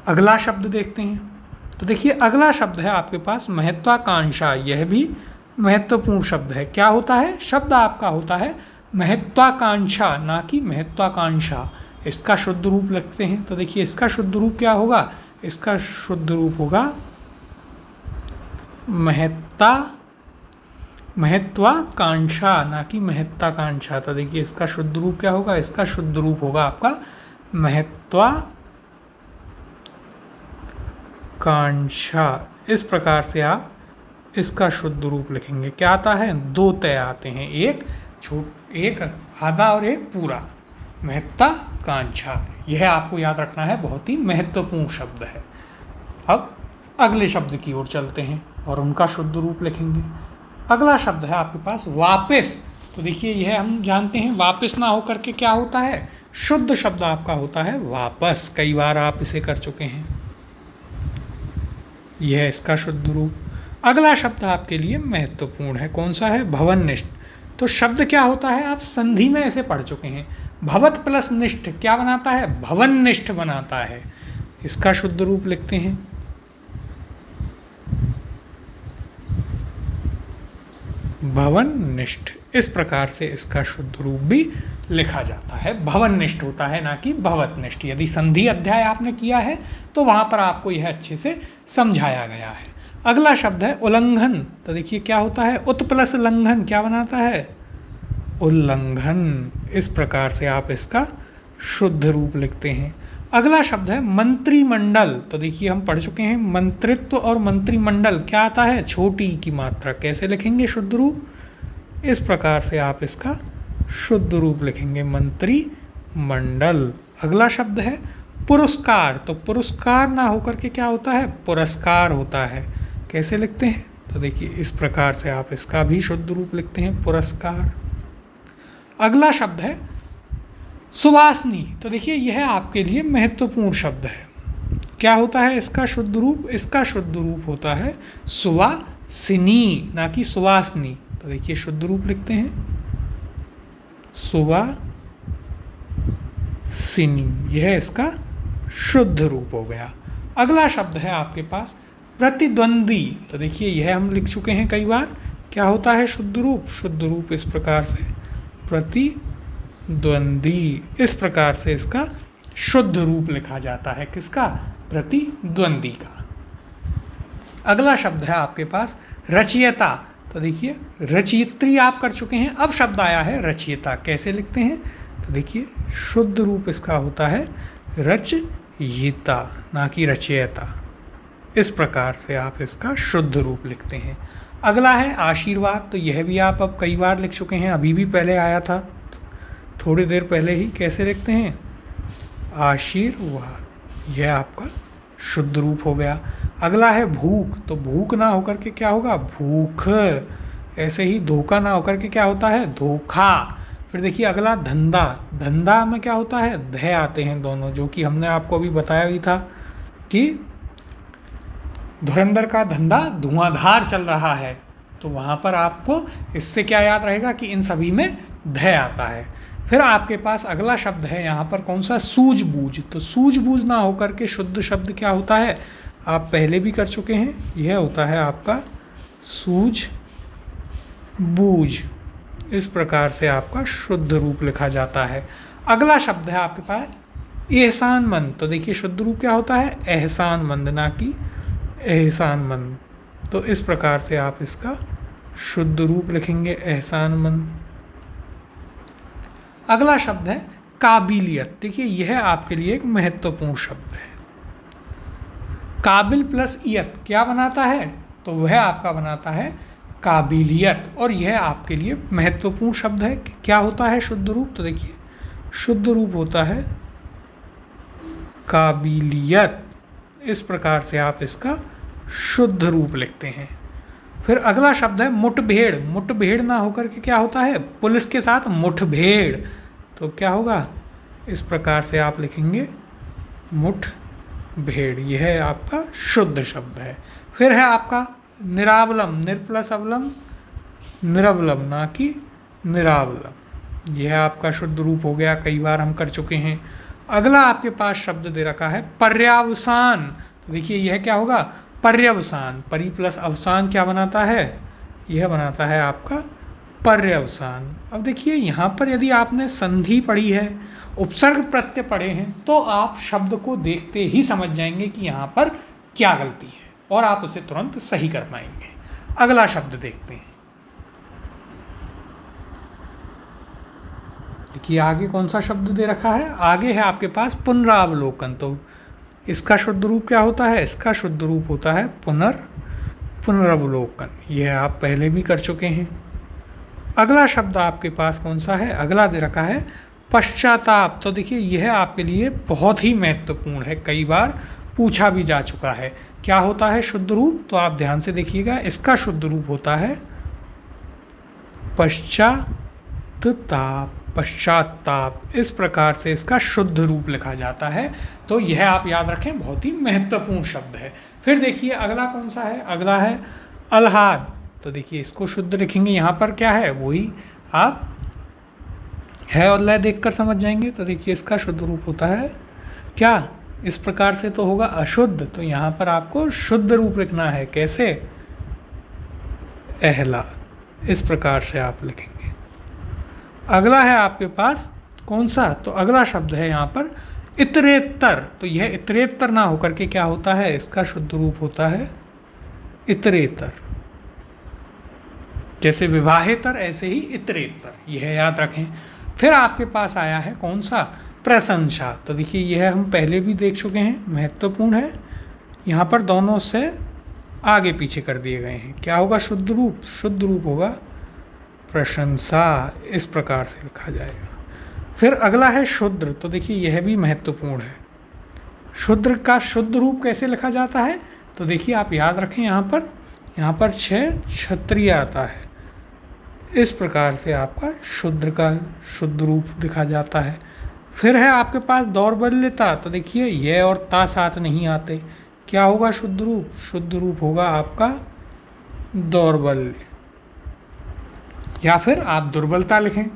अगला शब्द देखते हैं। तो देखिए अगला शब्द है आपके पास महत्वाकांक्षा। यह भी महत्वपूर्ण शब्द है। क्या होता है, शब्द आपका होता है महत्वाकांक्षा, ना कि महत्वाकांक्षा। इसका शुद्ध रूप लिखते हैं। तो देखिए इसका शुद्ध रूप क्या होगा, इसका शुद्ध रूप होगा महत्वाकांक्षा, ना कि महत्वाकांक्षा। तो देखिए इसका शुद्ध रूप क्या होगा, इसका शुद्ध रूप होगा आपका महत्वाकांक्षा। इस प्रकार से आप इसका शुद्ध रूप लिखेंगे। क्या आता है? दो तय आते हैं, एक आधा और एक पूरा। महत्वाकांक्षा, यह आपको याद रखना है, बहुत ही महत्वपूर्ण शब्द है। अब अगले शब्द की ओर चलते हैं और उनका शुद्ध रूप लिखेंगे। अगला शब्द है आपके पास वापस। तो देखिए यह हम जानते हैं वापस ना होकर के क्या होता है, शुद्ध शब्द आपका होता है वापस। कई बार आप इसे कर चुके हैं। यह इसका शुद्ध रूप। अगला शब्द आपके लिए महत्वपूर्ण है, कौन सा है? भवननिष्ठ। तो शब्द क्या होता है, आप संधि में ऐसे पढ़ चुके हैं। भवत प्लस निष्ठ क्या बनाता है? भवननिष्ठ बनाता है। इसका शुद्ध रूप लिखते हैं। भवननिष्ठ, इस प्रकार से इसका शुद्ध रूप भी लिखा जाता है। भवननिष्ठ होता है, ना कि भवतनिष्ठ। यदि संधि अध्याय आपने किया है तो वहाँ पर आपको यह अच्छे से समझाया गया है। अगला शब्द है उल्लंघन। तो देखिए क्या होता है, उत प्लस लंघन क्या बनाता है? उल्लंघन। इस प्रकार से आप इसका शुद्ध रूप लिखते हैं। अगला शब्द है मंत्रिमंडल। तो देखिए हम पढ़ चुके हैं मंत्रित्व और मंत्रिमंडल क्या आता है? छोटी की मात्रा। कैसे लिखेंगे शुद्ध रूप? इस प्रकार से आप इसका शुद्ध रूप लिखेंगे, मंत्रिमंडल। अगला शब्द है पुरस्कार। तो पुरस्कार ना होकर के क्या होता है? पुरस्कार होता है। कैसे लिखते हैं? तो देखिए इस प्रकार से आप इसका भी शुद्ध रूप लिखते हैं, पुरस्कार। अगला शब्द है सुवासनी। तो देखिए यह आपके लिए महत्वपूर्ण शब्द है। क्या होता है इसका शुद्ध रूप? इसका शुद्ध रूप होता है सुवासिनी, ना कि सुवासनी। तो देखिए शुद्ध रूप लिखते हैं, सुवासिनी। यह इसका शुद्ध रूप हो गया। अगला शब्द है आपके पास प्रतिद्वंदी। तो देखिए यह हम लिख चुके हैं कई बार। क्या होता है शुद्ध रूप? शुद्ध रूप इस प्रकार से, प्रतिद्वंदी। इस प्रकार से इसका शुद्ध रूप लिखा जाता है। किसका? प्रतिद्वंदी का। अगला शब्द है आपके पास रचयिता। तो देखिए रचयित्री आप कर चुके हैं, अब शब्द आया है रचयिता। कैसे लिखते हैं? तो देखिए शुद्ध रूप इसका होता है रचयिता, ना कि रचयिता। इस प्रकार से आप इसका शुद्ध रूप लिखते हैं। अगला है आशीर्वाद। तो यह भी आप अब कई बार लिख चुके हैं, अभी भी पहले आया था थोड़ी देर पहले ही। कैसे लिखते हैं? आशीर्वाद। यह आपका शुद्ध रूप हो गया। अगला है भूख। तो भूख ना होकर के क्या होगा? भूख। ऐसे ही धोखा ना होकर के क्या होता है? धोखा। फिर देखिए अगला धंधा। धंधा में क्या होता है? ध आते हैं दोनों, जो कि हमने आपको अभी बताया भी था कि धुरंधर का धंधा धुआंधार चल रहा है। तो वहाँ पर आपको इससे क्या याद रहेगा कि इन सभी में ध आता है। फिर आपके पास अगला शब्द है यहाँ पर कौन सा? सूझबूझ। तो सूझबूझ ना होकर के शुद्ध शब्द क्या होता है? आप पहले भी कर चुके हैं, यह होता है आपका सूझबूझ। इस प्रकार से आपका शुद्ध रूप लिखा जाता है। अगला शब्द है आपके पास एहसानमंद। तो देखिए शुद्ध रूप क्या होता है? एहसानमंद, ना कि एहसानमंद। तो इस प्रकार से आप इसका शुद्ध रूप लिखेंगे, एहसानमंद। अगला शब्द है काबिलियत। देखिए यह आपके लिए एक महत्वपूर्ण शब्द है। काबिल प्लस इयत क्या बनाता है? तो वह आपका बनाता है काबिलियत। और यह आपके लिए महत्वपूर्ण शब्द है। क्या होता है शुद्ध रूप? तो देखिए शुद्ध रूप होता है काबिलियत। इस प्रकार से आप इसका शुद्ध रूप लिखते हैं। फिर अगला शब्द है मुठभेड़। मुठभेड़ ना होकर के क्या होता है? पुलिस के साथ मुठभेड़। तो क्या होगा? इस प्रकार से आप लिखेंगे मुठभेड़। यह आपका शुद्ध शब्द है। फिर है आपका निरावलम। निर प्लस अवलम, निरवलम, ना कि निरावलम। यह आपका शुद्ध रूप हो गया, कई बार हम कर चुके हैं। अगला आपके पास शब्द दे रखा है पर्यावसान। तो देखिए यह क्या होगा? पर्यवसान। परि प्लस अवसान क्या बनाता है? यह बनाता है आपका पर्यवसान। अब देखिए यहाँ पर यदि आपने संधि पढ़ी है, उपसर्ग प्रत्यय पढ़े हैं, तो आप शब्द को देखते ही समझ जाएंगे कि यहाँ पर क्या गलती है और आप उसे तुरंत सही कर पाएंगे। अगला शब्द देखते हैं। देखिए आगे कौन सा शब्द दे रखा है? आगे है आपके पास पुनरावलोकन। तो इसका शुद्ध रूप क्या होता है? इसका शुद्ध रूप होता है पुनरावलोकन, यह आप पहले भी कर चुके हैं। अगला शब्द आपके पास कौन सा है? अगला दे रखा है पश्चाताप। तो देखिए यह आपके लिए बहुत ही महत्वपूर्ण है, कई बार पूछा भी जा चुका है। क्या होता है शुद्ध रूप? तो आप ध्यान से देखिएगा, इसका शुद्ध रूप होता है पश्चाताप। पश्चाताप, इस प्रकार से इसका शुद्ध रूप लिखा जाता है। तो यह आप याद रखें, बहुत ही महत्वपूर्ण शब्द है। फिर देखिए अगला कौन सा है? अगला है अल्हाद। तो देखिए इसको शुद्ध लिखेंगे, यहाँ पर क्या है वही आप है और लय देखकर समझ जाएंगे। तो देखिए इसका शुद्ध रूप होता है क्या? इस प्रकार से तो होगा अशुद्ध, तो यहाँ पर आपको शुद्ध रूप लिखना है। कैसे? अहलाद, इस प्रकार से आप लिखेंगे। अगला है आपके पास कौन सा? तो अगला शब्द है यहाँ पर इतरेतर। तो यह इतरेतर ना होकर के क्या होता है? इसका शुद्ध रूप होता है इतरेतर। जैसे विवाहेतर ऐसे ही इतरेतर, यह याद रखें। फिर आपके पास आया है कौन सा? प्रशंसा। तो देखिए यह हम पहले भी देख चुके हैं, महत्वपूर्ण है। यहाँ पर दोनों से आगे पीछे कर दिए गए हैं। क्या होगा शुद्ध रूप? शुद्ध रूप होगा प्रशंसा, इस प्रकार से लिखा जाएगा। फिर अगला है शुद्र। तो देखिए यह भी महत्वपूर्ण है। शुद्र का शुद्ध रूप कैसे लिखा जाता है? तो देखिए आप याद रखें, यहाँ पर 6 क्षत्रिय आता है। इस प्रकार से आपका शुद्र का शुद्ध रूप दिखा जाता है। फिर है आपके पास दौर्बल्यता। तो देखिए यह और ता साथ नहीं आते। क्या होगा शुद्ध रूप? शुद्ध रूप होगा आपका दौर्बल्य, या फिर आप दुर्बलता लिखें,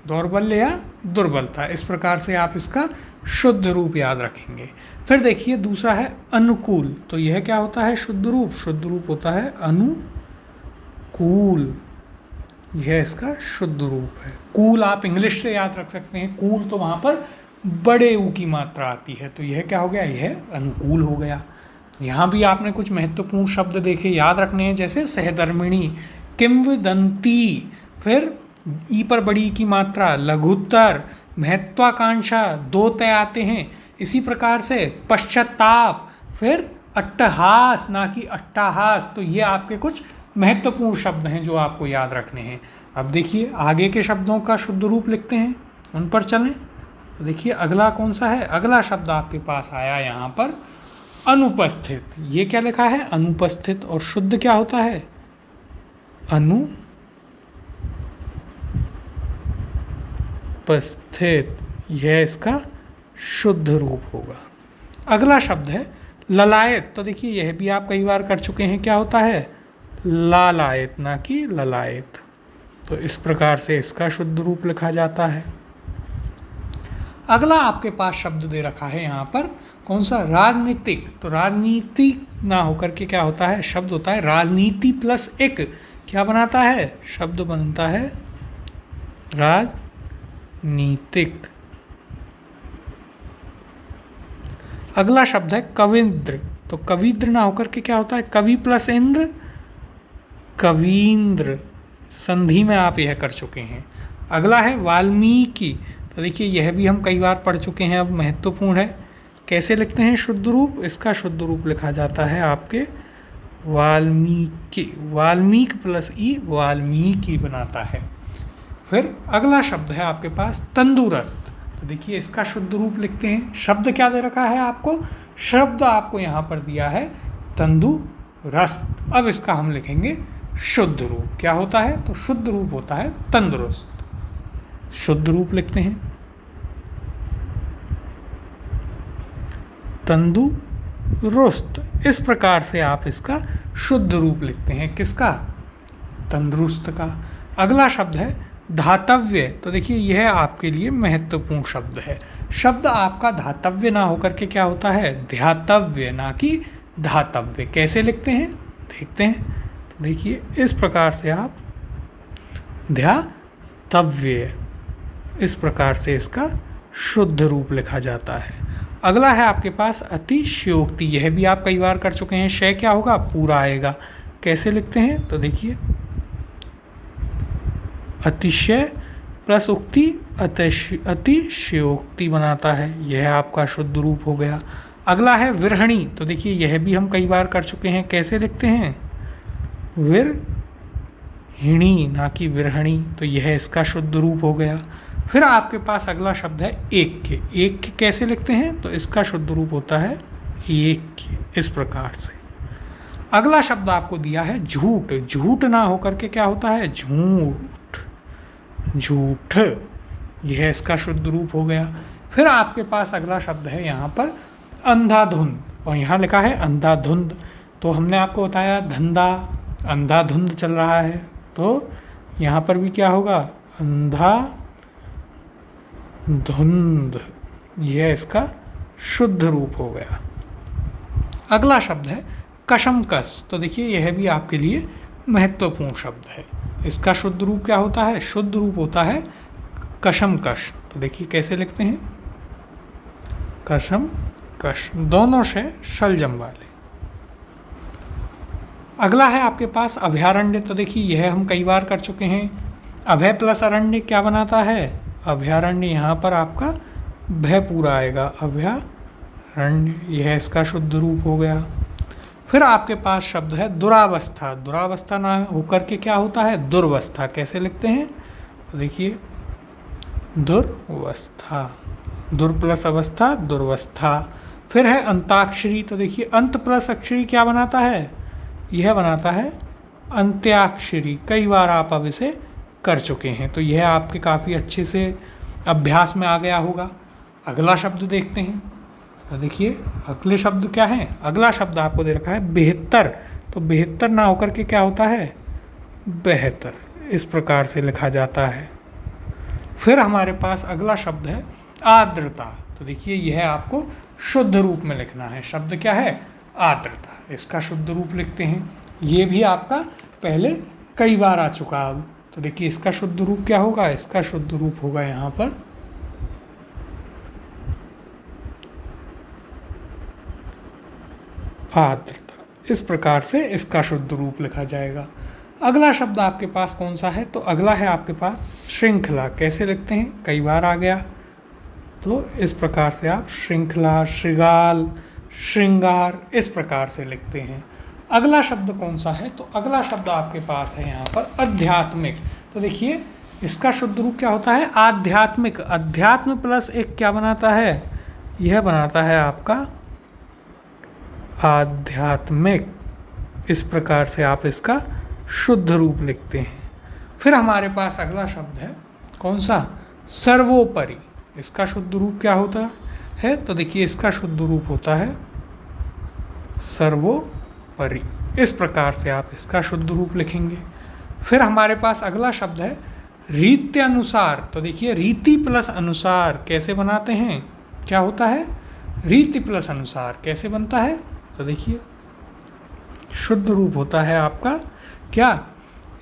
दौर्बल्य या दुर्बलता। इस प्रकार से आप इसका शुद्ध रूप याद रखेंगे। फिर देखिए दूसरा है अनुकूल। तो यह क्या होता है शुद्ध रूप? शुद्ध रूप होता है अनुकूल, यह इसका शुद्ध रूप है। कूल आप इंग्लिश से याद रख सकते हैं, कूल तो वहाँ पर बड़े ऊ की मात्रा आती है। तो यह क्या हो गया? यह अनुकूल हो गया। यहाँ भी आपने कुछ महत्वपूर्ण शब्द देखे, याद रखने हैं, जैसे सहधर्मिणी, किंवदंती, फिर ई पर बड़ी की मात्रा, लघुत्तर, महत्वाकांक्षा, 2 तय आते हैं। इसी प्रकार से पश्चाताप, फिर अट्टहास ना कि अट्टाहास। तो ये आपके कुछ महत्वपूर्ण शब्द हैं जो आपको याद रखने हैं। अब देखिए आगे के शब्दों का शुद्ध रूप लिखते हैं, उन पर चलें। तो देखिए अगला कौन सा है? अगला शब्द आपके पास आया यहाँ पर अनुपस्थित। ये क्या लिखा है? अनुपस्थित। और शुद्ध क्या होता है? अनुपस्थित, यह इसका शुद्ध रूप होगा। अगला शब्द है ललायत। तो देखिए यह भी आप कई बार कर चुके हैं। क्या होता है? लालायत ना कि ललायत। तो इस प्रकार से इसका शुद्ध रूप लिखा जाता है। अगला आपके पास शब्द दे रखा है यहाँ पर कौन सा? राजनीतिक। तो राजनीतिक ना होकर के क्या होता है? शब्द होता है राजनीति प्लस एक क्या बनाता है? शब्द बनता है राजनीतिक। अगला शब्द है कविंद्र। तो कविंद्र ना होकर के क्या होता है? कवि प्लस इंद्र, कवींद्र। संधि में आप यह कर चुके हैं। अगला है वाल्मीकि। तो देखिए यह भी हम कई बार पढ़ चुके हैं, अब महत्वपूर्ण है। कैसे लिखते हैं शुद्ध रूप? इसका शुद्ध रूप लिखा जाता है आपके वाल्मीकि, वाल्मीकि प्लस ई, वाल्मीकि बनाता है। फिर अगला शब्द है आपके पास तंदुरुस्त। तो देखिए इसका शुद्ध रूप लिखते हैं। शब्द क्या दे रखा है आपको? शब्द आपको यहाँ पर दिया है तंदुरुस्त। अब इसका हम लिखेंगे शुद्ध रूप। क्या होता है? तो शुद्ध रूप होता है तंदुरुस्त। शुद्ध रूप लिखते हैं तंदुरुस्त। इस प्रकार से आप इसका शुद्ध रूप लिखते हैं। किसका? तंदुरुस्त का। अगला शब्द है धातव्य। तो देखिए यह आपके लिए महत्वपूर्ण शब्द है। शब्द आपका धातव्य ना होकर के क्या होता है? ध्यातव्य ना कि धातव्य। कैसे लिखते हैं देखते हैं। तो देखिए इस प्रकार से आप ध्यातव्य, इस प्रकार से इसका शुद्ध रूप लिखा जाता है। अगला है आपके पास अतिशयोक्ति। यह भी आप कई बार कर चुके हैं। शय क्या होगा? पूरा आएगा। कैसे लिखते हैं? तो देखिए अतिशय प्लस उक्ति अतिशयोक्ति बनाता है। यह आपका शुद्ध रूप हो गया। अगला है विरहणी। तो देखिए यह भी हम कई बार कर चुके हैं। कैसे लिखते हैं? विरहिणी ना कि विरहणी, तो यह इसका शुद्ध रूप हो गया। फिर आपके पास अगला शब्द है ऐक्य। ऐक्य कैसे लिखते हैं? तो इसका शुद्ध रूप होता है ऐक्य, इस प्रकार से। अगला शब्द आपको दिया है झूठ। झूठ ना होकर के क्या होता है? झूठ, झूठ, यह इसका शुद्ध रूप हो गया। फिर आपके पास अगला शब्द है यहाँ पर अंधाधुंध, और यहाँ लिखा है अंधाधुंध। तो हमने आपको बताया धंधा, अंधाधुंध चल रहा है, तो यहाँ पर भी क्या होगा? अंधाधुंध, यह इसका शुद्ध रूप हो गया। अगला शब्द है कशमकश। तो देखिए यह भी आपके लिए महत्वपूर्ण शब्द है। इसका शुद्ध रूप क्या होता है? शुद्ध रूप होता है कशमकश। तो देखिए कैसे लिखते हैं? कशमकश, दोनों से शलजम वाले। अगला है आपके पास अभयारण्य। तो देखिए यह हम कई बार कर चुके हैं। अभय प्लस अरण्य क्या बनाता है? अभयारण्य। यहाँ पर आपका भय पूरा आएगा, अभयारण्य, यह इसका शुद्ध रूप हो गया। फिर आपके पास शब्द है दुरावस्था। दुरावस्था ना होकर के क्या होता है? दुर्वस्था। कैसे लिखते हैं? तो देखिए दुर्वस्था, दुर प्लस अवस्था, दुर्वस्था। फिर है अंताक्षरी। तो देखिए अंत प्लस अक्षरी क्या बनाता है? यह बनाता है अंत्याक्षरी। कई बार आप अब इसे कर चुके हैं, तो यह आपके काफ़ी अच्छे से अभ्यास में आ गया होगा। अगला शब्द देखते हैं। तो देखिए अगले शब्द क्या है? अगला शब्द आपको दे रखा है बेहतर। तो बेहतर ना होकर के क्या होता है? बेहतर, इस प्रकार से लिखा जाता है। फिर हमारे पास अगला शब्द है आर्द्रता। तो देखिए यह आपको शुद्ध रूप में लिखना है। शब्द क्या है? आर्द्रता। इसका शुद्ध रूप लिखते हैं। ये भी आपका पहले कई बार आ चुका अब। तो देखिए इसका शुद्ध रूप क्या होगा? इसका शुद्ध रूप होगा यहाँ पर आर्द्रता। इस प्रकार से इसका शुद्ध रूप लिखा जाएगा। अगला शब्द आपके पास कौन सा है? तो अगला है आपके पास श्रृंखला। कैसे लिखते हैं? कई बार आ गया, तो इस प्रकार से आप श्रृंखला, श्रृगाल, श्रृंगार, इस प्रकार से लिखते हैं। अगला शब्द कौन सा है? तो अगला शब्द आपके पास है यहाँ पर आध्यात्मिक। तो देखिए इसका शुद्ध रूप क्या होता है? आध्यात्मिक। अध्यात्म प्लस एक क्या बनाता है? यह बनाता है आपका आध्यात्मिक। इस प्रकार से आप इसका शुद्ध रूप लिखते हैं। फिर हमारे पास अगला शब्द है कौन सा? सर्वोपरि। इसका शुद्ध रूप क्या होता है? तो देखिए इसका शुद्ध रूप होता है सर्वोपरि। इस प्रकार से आप इसका शुद्ध रूप लिखेंगे। फिर हमारे पास अगला शब्द है रीत्य अनुसार। तो देखिए रीति प्लस अनुसार कैसे बनाते हैं? क्या होता है? रीति प्लस अनुसार कैसे बनता है? तो देखिए शुद्ध रूप होता है आपका क्या?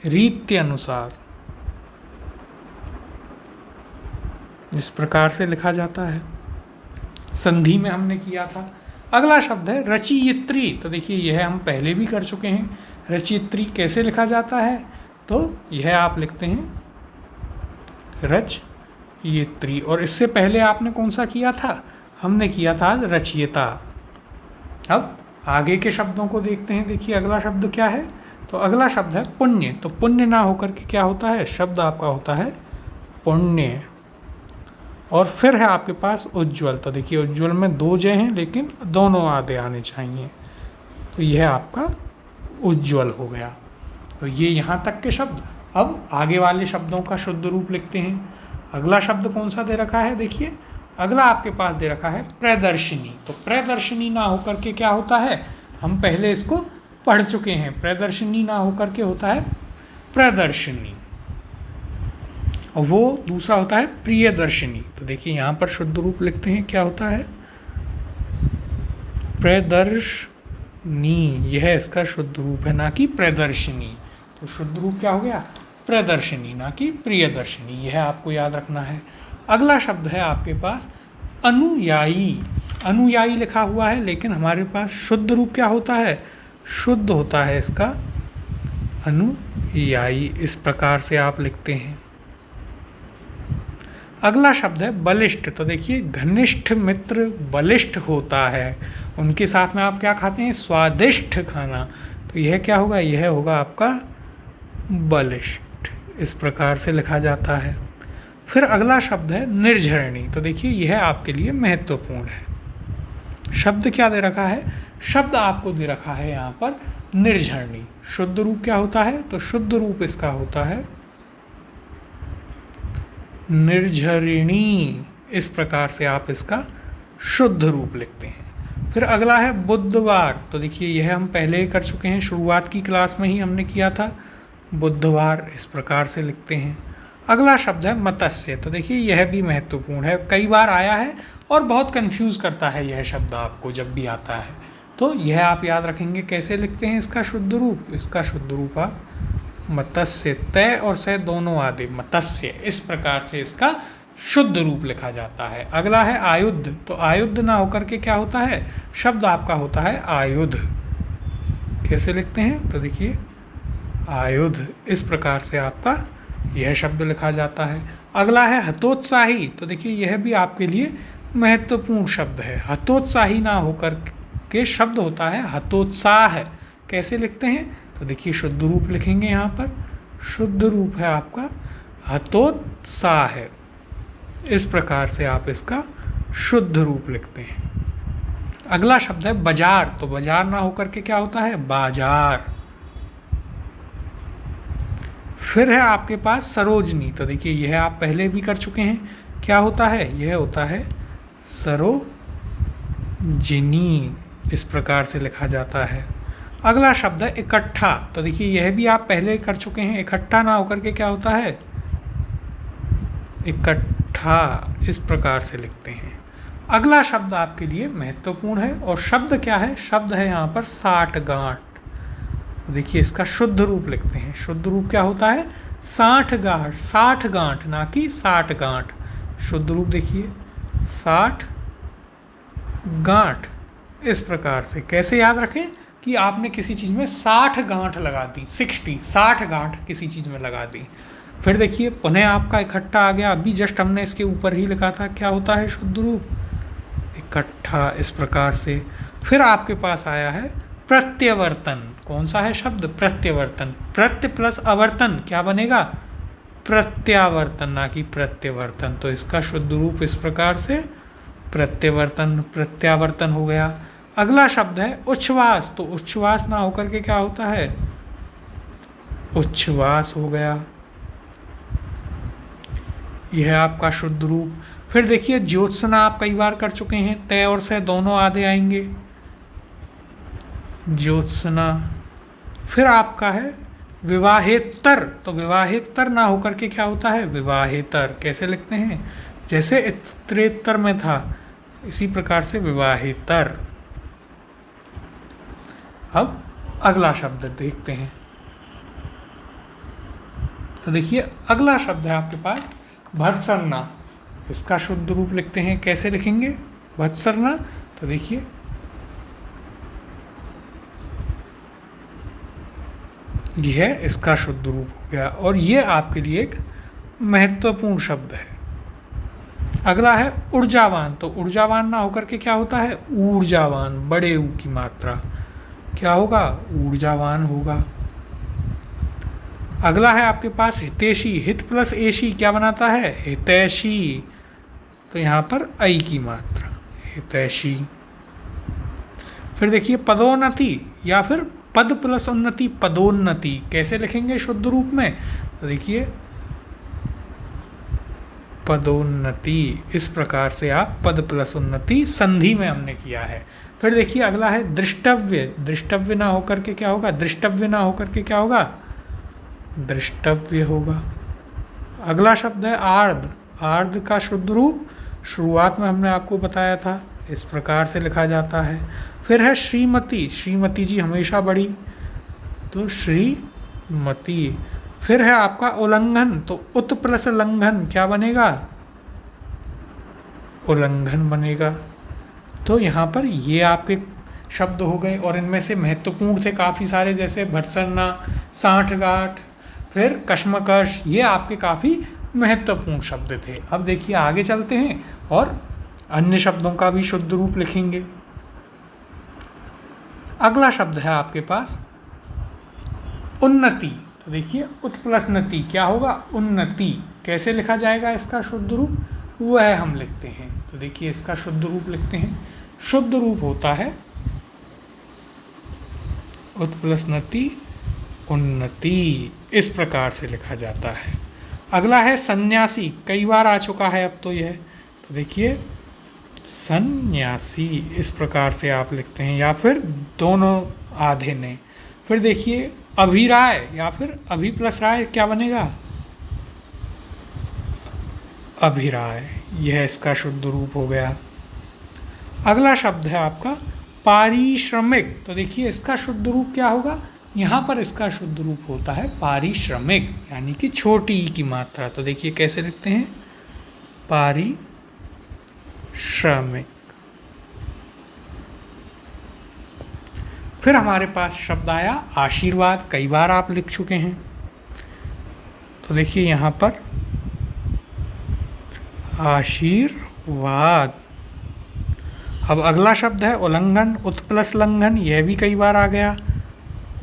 रीत्य अनुसार। इस प्रकार से लिखा जाता है। संधि में हमने किया था। अगला शब्द है रचयित्री। तो देखिए यह हम पहले भी कर चुके हैं। रचयित्री कैसे लिखा जाता है? तो यह आप लिखते हैं रचयित्री। और इससे पहले आपने कौन सा किया था? हमने किया था रचयिता। अब आगे के शब्दों को देखते हैं। देखिए अगला शब्द क्या है? तो अगला शब्द है पुण्य। तो पुण्य ना होकर के क्या होता है? शब्द आपका होता है पुण्य। और फिर है आपके पास उज्ज्वल। तो देखिए उज्ज्वल में दो जय हैं, लेकिन दोनों आधे आने चाहिए। तो यह आपका उज्ज्वल हो गया। तो ये यहाँ तक के शब्द। अब आगे वाले शब्दों का शुद्ध रूप लिखते हैं। अगला शब्द कौन सा दे रखा है? देखिए अगला आपके पास दे रखा है प्रदर्शनी। तो प्रदर्शनी ना होकर के क्या होता है? हम पहले इसको पढ़ चुके हैं। प्रदर्शनी ना होकर के होता है प्रदर्शनी, और वो दूसरा होता है प्रियदर्शनी। तो देखिए यहाँ पर शुद्ध रूप लिखते हैं। क्या होता है? प्रदर्शनी, यह इसका शुद्ध रूप है, ना कि प्रदर्शनी। तो शुद्ध रूप क्या हो गया? प्रदर्शनी, ना कि प्रियदर्शनी। यह आपको याद रखना है। अगला शब्द है आपके पास अनुयायी। अनुयायी लिखा हुआ है, लेकिन हमारे पास शुद्ध रूप क्या होता है? शुद्ध होता है इसका अनुयायी। इस प्रकार से आप लिखते हैं। अगला शब्द है बलिष्ठ। तो देखिए घनिष्ठ मित्र बलिष्ठ होता है, उनके साथ में आप क्या खाते हैं? स्वादिष्ट खाना। तो तो यह क्या होगा, यह होगा आपका बलिष्ठ, इस प्रकार से लिखा जाता है। फिर अगला शब्द है निर्झरणी। तो देखिए यह आपके लिए महत्वपूर्ण है। शब्द क्या दे रखा है, शब्द आपको दे रखा है यहाँ पर निर्झरणी। शुद्ध रूप क्या होता है, तो शुद्ध रूप इसका होता है निर्झरिणी। इस प्रकार से आप इसका शुद्ध रूप लिखते हैं। फिर अगला है बुधवार। तो देखिए यह हम पहले ही कर चुके हैं, शुरुआत की क्लास में ही हमने किया था। बुधवार इस प्रकार से लिखते हैं। अगला शब्द है मत्स्य। तो देखिए यह भी महत्वपूर्ण है, कई बार आया है और बहुत कंफ्यूज करता है यह शब्द आपको जब भी आता है। तो यह आप याद रखेंगे कैसे लिखते हैं इसका शुद्ध रूप। इसका शुद्ध रूप आप मत्स्य, तय और से दोनों आदि, मत्स्य, इस प्रकार से इसका शुद्ध रूप लिखा जाता है। अगला है आयुध। तो आयुध ना होकर के क्या होता है, शब्द आपका होता है आयुध। कैसे लिखते हैं, तो देखिए आयुध, इस प्रकार से आपका यह शब्द लिखा जाता है। अगला है हतोत्साही। तो देखिए यह भी आपके लिए महत्वपूर्ण शब्द है। हतोत्साही ना होकर के शब्द होता है हतोत्साह। कैसे लिखते हैं, तो देखिए शुद्ध रूप लिखेंगे यहाँ पर। शुद्ध रूप है आपका हतोत्साह। इस प्रकार से आप इसका शुद्ध रूप लिखते हैं। अगला शब्द है बाजार। तो बाजार ना होकर के क्या होता है, बाजार। फिर है आपके पास सरोजनी। तो देखिए यह आप पहले भी कर चुके हैं। क्या होता है, यह होता है सरोजिनी, इस प्रकार से लिखा जाता है। अगला शब्द है इकट्ठा। तो देखिए यह भी आप पहले कर चुके हैं। इकट्ठा ना होकर के क्या होता है, इकट्ठा, इस प्रकार से लिखते हैं। अगला शब्द आपके लिए महत्वपूर्ण है और शब्द क्या है, शब्द है यहाँ पर साठगांठ। देखिए इसका शुद्ध रूप लिखते हैं। शुद्ध रूप क्या होता है, साठगांठ, साठगांठ ना कि साठगांठ। शुद्ध रूप देखिए साठगांठ, इस प्रकार से। कैसे याद रखें कि आपने किसी चीज़ में 60 गांठ लगा दी, 60 गांठ किसी चीज़ में लगा दी। फिर देखिए पुनः आपका इकट्ठा आ गया, अभी जस्ट हमने इसके ऊपर ही लिखा था। क्या होता है शुद्ध रूप, इकट्ठा, इस प्रकार से। फिर आपके पास आया है प्रत्यावर्तन। कौन सा है शब्द, प्रत्यावर्तन। प्रत्य प्लस आवर्तन क्या बनेगा, प्रत्यावर्तन, ना कि प्रत्यावर्तन। तो इसका शुद्ध रूप इस प्रकार से प्रत्यावर्तन, प्रत्यावर्तन हो गया। अगला शब्द है उच्छ्वास। तो उच्छ्वास ना होकर के क्या होता है, उच्छ्वास हो गया। यह आपका शुद्ध रूप। फिर देखिए ज्योत्सना आप कई बार कर चुके हैं। तय और से दोनों आधे आएंगे, ज्योत्सना। फिर आपका है विवाहेतर। तो विवाहेतर ना होकर के क्या होता है, विवाहेतर। कैसे लिखते हैं, जैसे इत्तरेतर में था इसी प्रकार से विवाहेतर। अब अगला शब्द देखते हैं। तो देखिए अगला शब्द है आपके पास भर्त्सना। इसका शुद्ध रूप लिखते हैं। कैसे लिखेंगे, भर्त्सना। तो देखिए यह इसका शुद्ध रूप हो गया और यह आपके लिए एक महत्वपूर्ण शब्द है। अगला है ऊर्जावान। तो ऊर्जावान ना होकर के क्या होता है, ऊर्जावान, बड़े ऊ की मात्रा। क्या होगा, ऊर्जावान होगा। अगला है आपके पास हितैषी। हित प्लस एशी क्या बनाता है, हितैषी। तो यहाँ पर ऐ की मात्रा, हितैषी। फिर देखिए पदोन्नति या फिर पद प्लस उन्नति, पदोन्नति। कैसे लिखेंगे शुद्ध रूप में, तो देखिए पदोन्नति, इस प्रकार से आप पद प्लस उन्नति संधि में हमने किया है। फिर देखिए अगला है दृष्टव्य। दृष्टव्य ना होकर के क्या होगा, दृष्टव्य ना होकर के क्या होगा, दृष्टव्य होगा। अगला शब्द है आर्द्र। आर्द्र का शुद्ध रूप शुरुआत में हमने आपको बताया था, इस प्रकार से लिखा जाता है। फिर है श्रीमती। श्रीमती जी हमेशा बड़ी, तो श्रीमती। फिर है आपका उल्लंघन। तो उत प्लस लंघन क्या बनेगा, उल्लंघन बनेगा। तो यहाँ पर ये आपके शब्द हो गए और इनमें से महत्वपूर्ण थे काफ़ी सारे, जैसे भर्त्सना, साठगांठ, फिर कश्मकश। ये आपके काफ़ी महत्वपूर्ण शब्द थे। अब देखिए आगे चलते हैं और अन्य शब्दों का भी शुद्ध रूप लिखेंगे। अगला शब्द है आपके पास उन्नति। तो देखिए उत प्लस नति क्या होगा, उन्नति। कैसे लिखा जाएगा इसका शुद्ध रूप, वह हम लिखते हैं। तो देखिए इसका शुद्ध रूप लिखते हैं, शुद्ध रूप होता है उत प्लस नति उन्नति, इस प्रकार से लिखा जाता है। अगला है सन्यासी, कई बार आ चुका है अब तो यह। तो देखिए सन्यासी, इस प्रकार से आप लिखते हैं, या फिर दोनों आधे ने। फिर देखिए अभिराय या फिर अभि प्लस राय क्या बनेगा, अभिराय, यह इसका शुद्ध रूप हो गया। अगला शब्द है आपका पारिश्रमिक। तो देखिए इसका शुद्ध रूप क्या होगा, यहाँ पर इसका शुद्ध रूप होता है पारिश्रमिक, यानी कि छोटी ई की मात्रा। तो देखिए कैसे लिखते हैं, पारिश्रमिक। फिर हमारे पास शब्द आया आशीर्वाद, कई बार आप लिख चुके हैं। तो देखिए यहाँ पर आशीर्वाद। अब अगला शब्द है उल्लंघन, उत प्लस लंघन, यह भी कई बार आ गया।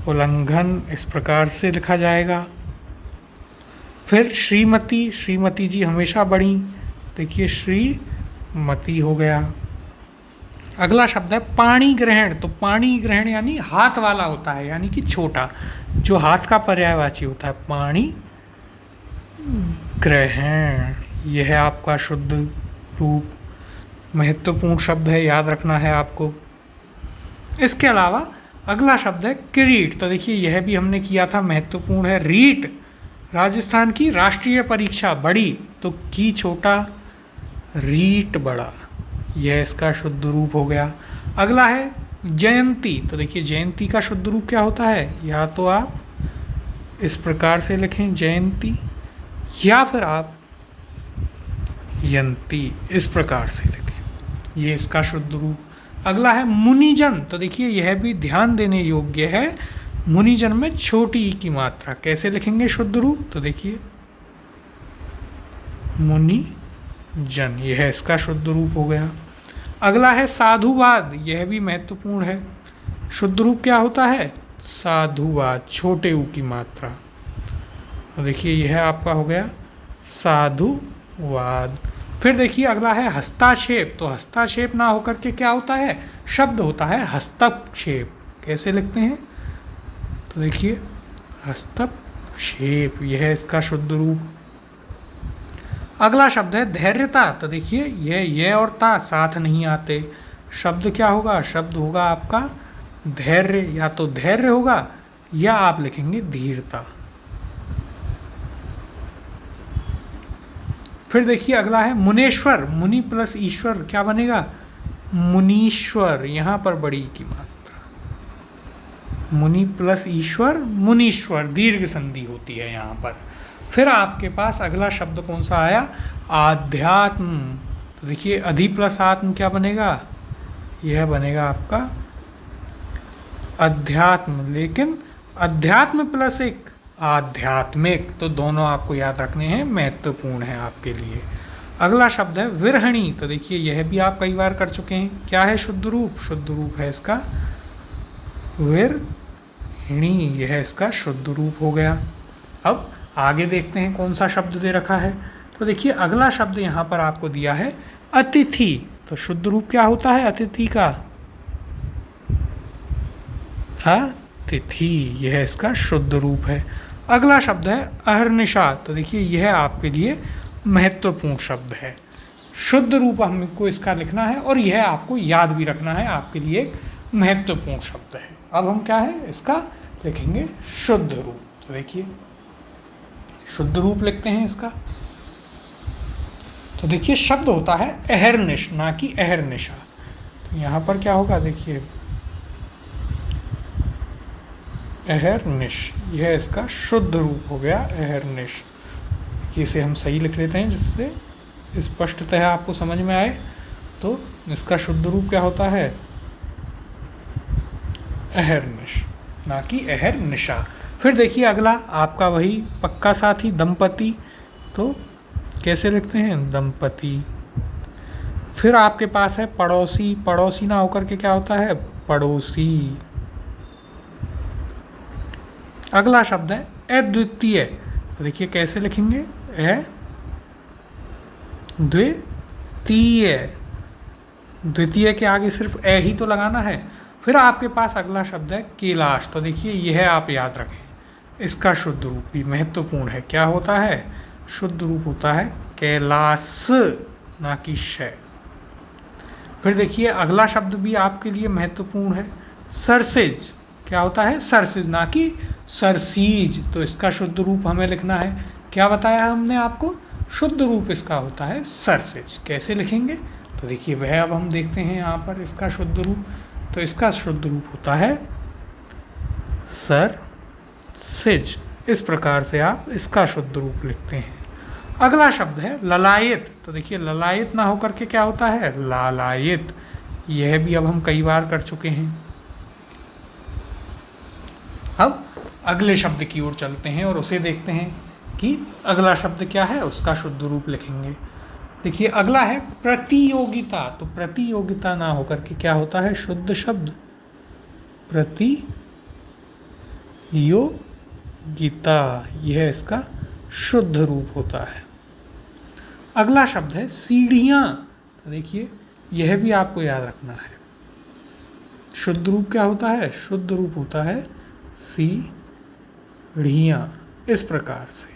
उल्लंघन इस प्रकार से लिखा जाएगा। फिर श्रीमती, श्रीमती जी हमेशा बड़ी, देखिए श्रीमती हो गया। अगला शब्द है पाणी ग्रहण। तो पाणी ग्रहण यानी हाथ वाला होता है, यानी कि छोटा, जो हाथ का पर्यायवाची होता है, पाणी ग्रहण, यह आपका शुद्ध रूप, महत्वपूर्ण शब्द है, याद रखना है आपको। इसके अलावा अगला शब्द है किरीट। तो देखिए यह भी हमने किया था, महत्वपूर्ण है। रीट, राजस्थान की राष्ट्रीय परीक्षा बड़ी, तो की छोटा, रीट बड़ा, यह इसका शुद्ध रूप हो गया। अगला है जयंती। तो देखिए जयंती का शुद्ध रूप क्या होता है, या तो आप इस प्रकार से लिखें जयंती, या फिर आप यंती, इस प्रकार से लिखें, ये इसका शुद्ध रूप। अगला है मुनिजन। तो देखिए यह भी ध्यान देने योग्य है, मुनिजन में छोटी ई की मात्रा। कैसे लिखेंगे शुद्ध रूप, तो देखिए मुनिजन, यह इसका शुद्ध रूप हो गया। अगला है साधुवाद, यह भी महत्वपूर्ण है। शुद्ध रूप क्या होता है, साधुवाद, छोटे ऊ की मात्रा। तो देखिए यह आपका हो गया साधुवाद। फिर देखिए अगला है हस्ताक्षेप। तो हस्ताक्षेप ना होकर के क्या होता है, शब्द होता है हस्तक्षेप। कैसे लिखते हैं, तो देखिए हस्तक्षेप, यह इसका शुद्ध रूप। अगला शब्द है धैर्यता। तो देखिए यह और ता साथ नहीं आते, शब्द क्या होगा, शब्द होगा आपका धैर्य, या तो धैर्य होगा या आप लिखेंगे धीरता। फिर देखिए अगला है मुनेश्वर। मुनि प्लस ईश्वर क्या बनेगा, मुनीश्वर, यहाँ पर बड़ी की मात्रा, मुनि प्लस ईश्वर, मुनीश्वर, दीर्घ संधि होती है यहाँ पर। फिर आपके पास अगला शब्द कौन सा आया, आध्यात्म। तो देखिए अधि प्लस आत्म क्या बनेगा, यह बनेगा आपका अध्यात्म, लेकिन अध्यात्म प्लस एक आध्यात्मिक, तो दोनों आपको याद रखने हैं, महत्वपूर्ण है आपके लिए। अगला शब्द है विरहणी। तो देखिए यह भी आप कई बार कर चुके हैं। क्या है शुद्ध रूप, शुद्ध रूप है इसका विरहणी, यह इसका शुद्ध रूप हो गया। अब आगे देखते हैं कौन सा शब्द दे रखा है। तो देखिए अगला शब्द यहाँ पर आपको दिया है अतिथि। तो शुद्ध रूप क्या होता है अतिथि का, अतिथि, यह इसका शुद्ध रूप है। अगला शब्द है अहर्निशा। तो देखिए यह आपके लिए महत्वपूर्ण शब्द है, शुद्ध रूप हमको इसका लिखना है और यह आपको याद भी रखना है, आपके लिए एक महत्वपूर्ण शब्द है। अब हम क्या है इसका लिखेंगे शुद्ध रूप। तो देखिए शुद्ध रूप लिखते हैं इसका। तो देखिए शब्द होता है अहर्निश, ना कि अहर्निशा। तो यहाँ पर क्या होगा, देखिए अहर्निश, यह इसका शुद्ध रूप हो गया अहर्निश। इसे हम सही लिख लेते हैं जिससे स्पष्टतः आपको समझ में आए। तो इसका शुद्ध रूप क्या होता है, अहर्निश, ना कि अहर्निशा। फिर देखिए अगला आपका वही पक्का साथी दंपति। तो कैसे लिखते हैं, दंपति। फिर आपके पास है पड़ोसी। पड़ोसी ना होकर के क्या होता है, पड़ोसी। अगला शब्द है अद्वितीय। तो देखिए कैसे लिखेंगे, द्वितीय। द्वितीय के आगे सिर्फ ए ही तो लगाना है। फिर आपके पास अगला शब्द है कैलाश। तो देखिए यह आप याद रखें, इसका शुद्ध रूप भी महत्वपूर्ण है। क्या होता है? शुद्ध रूप होता है कैलास, ना कि श। फिर देखिए अगला शब्द भी आपके लिए महत्वपूर्ण है, सरसेज। क्या होता है? सरसेज, ना कि सरसीज। तो इसका शुद्ध रूप हमें लिखना है। क्या बताया हमने आपको? शुद्ध रूप इसका होता है सरसेज। कैसे लिखेंगे? तो देखिए वह अब हम देखते हैं यहाँ पर इसका शुद्ध रूप। तो इसका शुद्ध रूप होता है सरसेज। इस प्रकार से आप इसका शुद्ध रूप लिखते हैं। अगला शब्द है ललायत। तो देखिए ललायत ना होकर के क्या होता है? लालायत। यह भी अब हम कई बार कर चुके हैं। अब अगले शब्द की ओर चलते हैं और उसे देखते हैं कि अगला शब्द क्या है, उसका शुद्ध रूप लिखेंगे। देखिए अगला है प्रतियोगिता। तो प्रतियोगिता ना होकर के क्या होता है? शुद्ध शब्द प्रतियोगिता। यह इसका शुद्ध रूप होता है। अगला शब्द है सीढ़ियाँ। तो देखिए यह भी आपको याद रखना है। शुद्ध रूप क्या होता है? शुद्ध रूप होता है सीढ़ियाँ। इस प्रकार से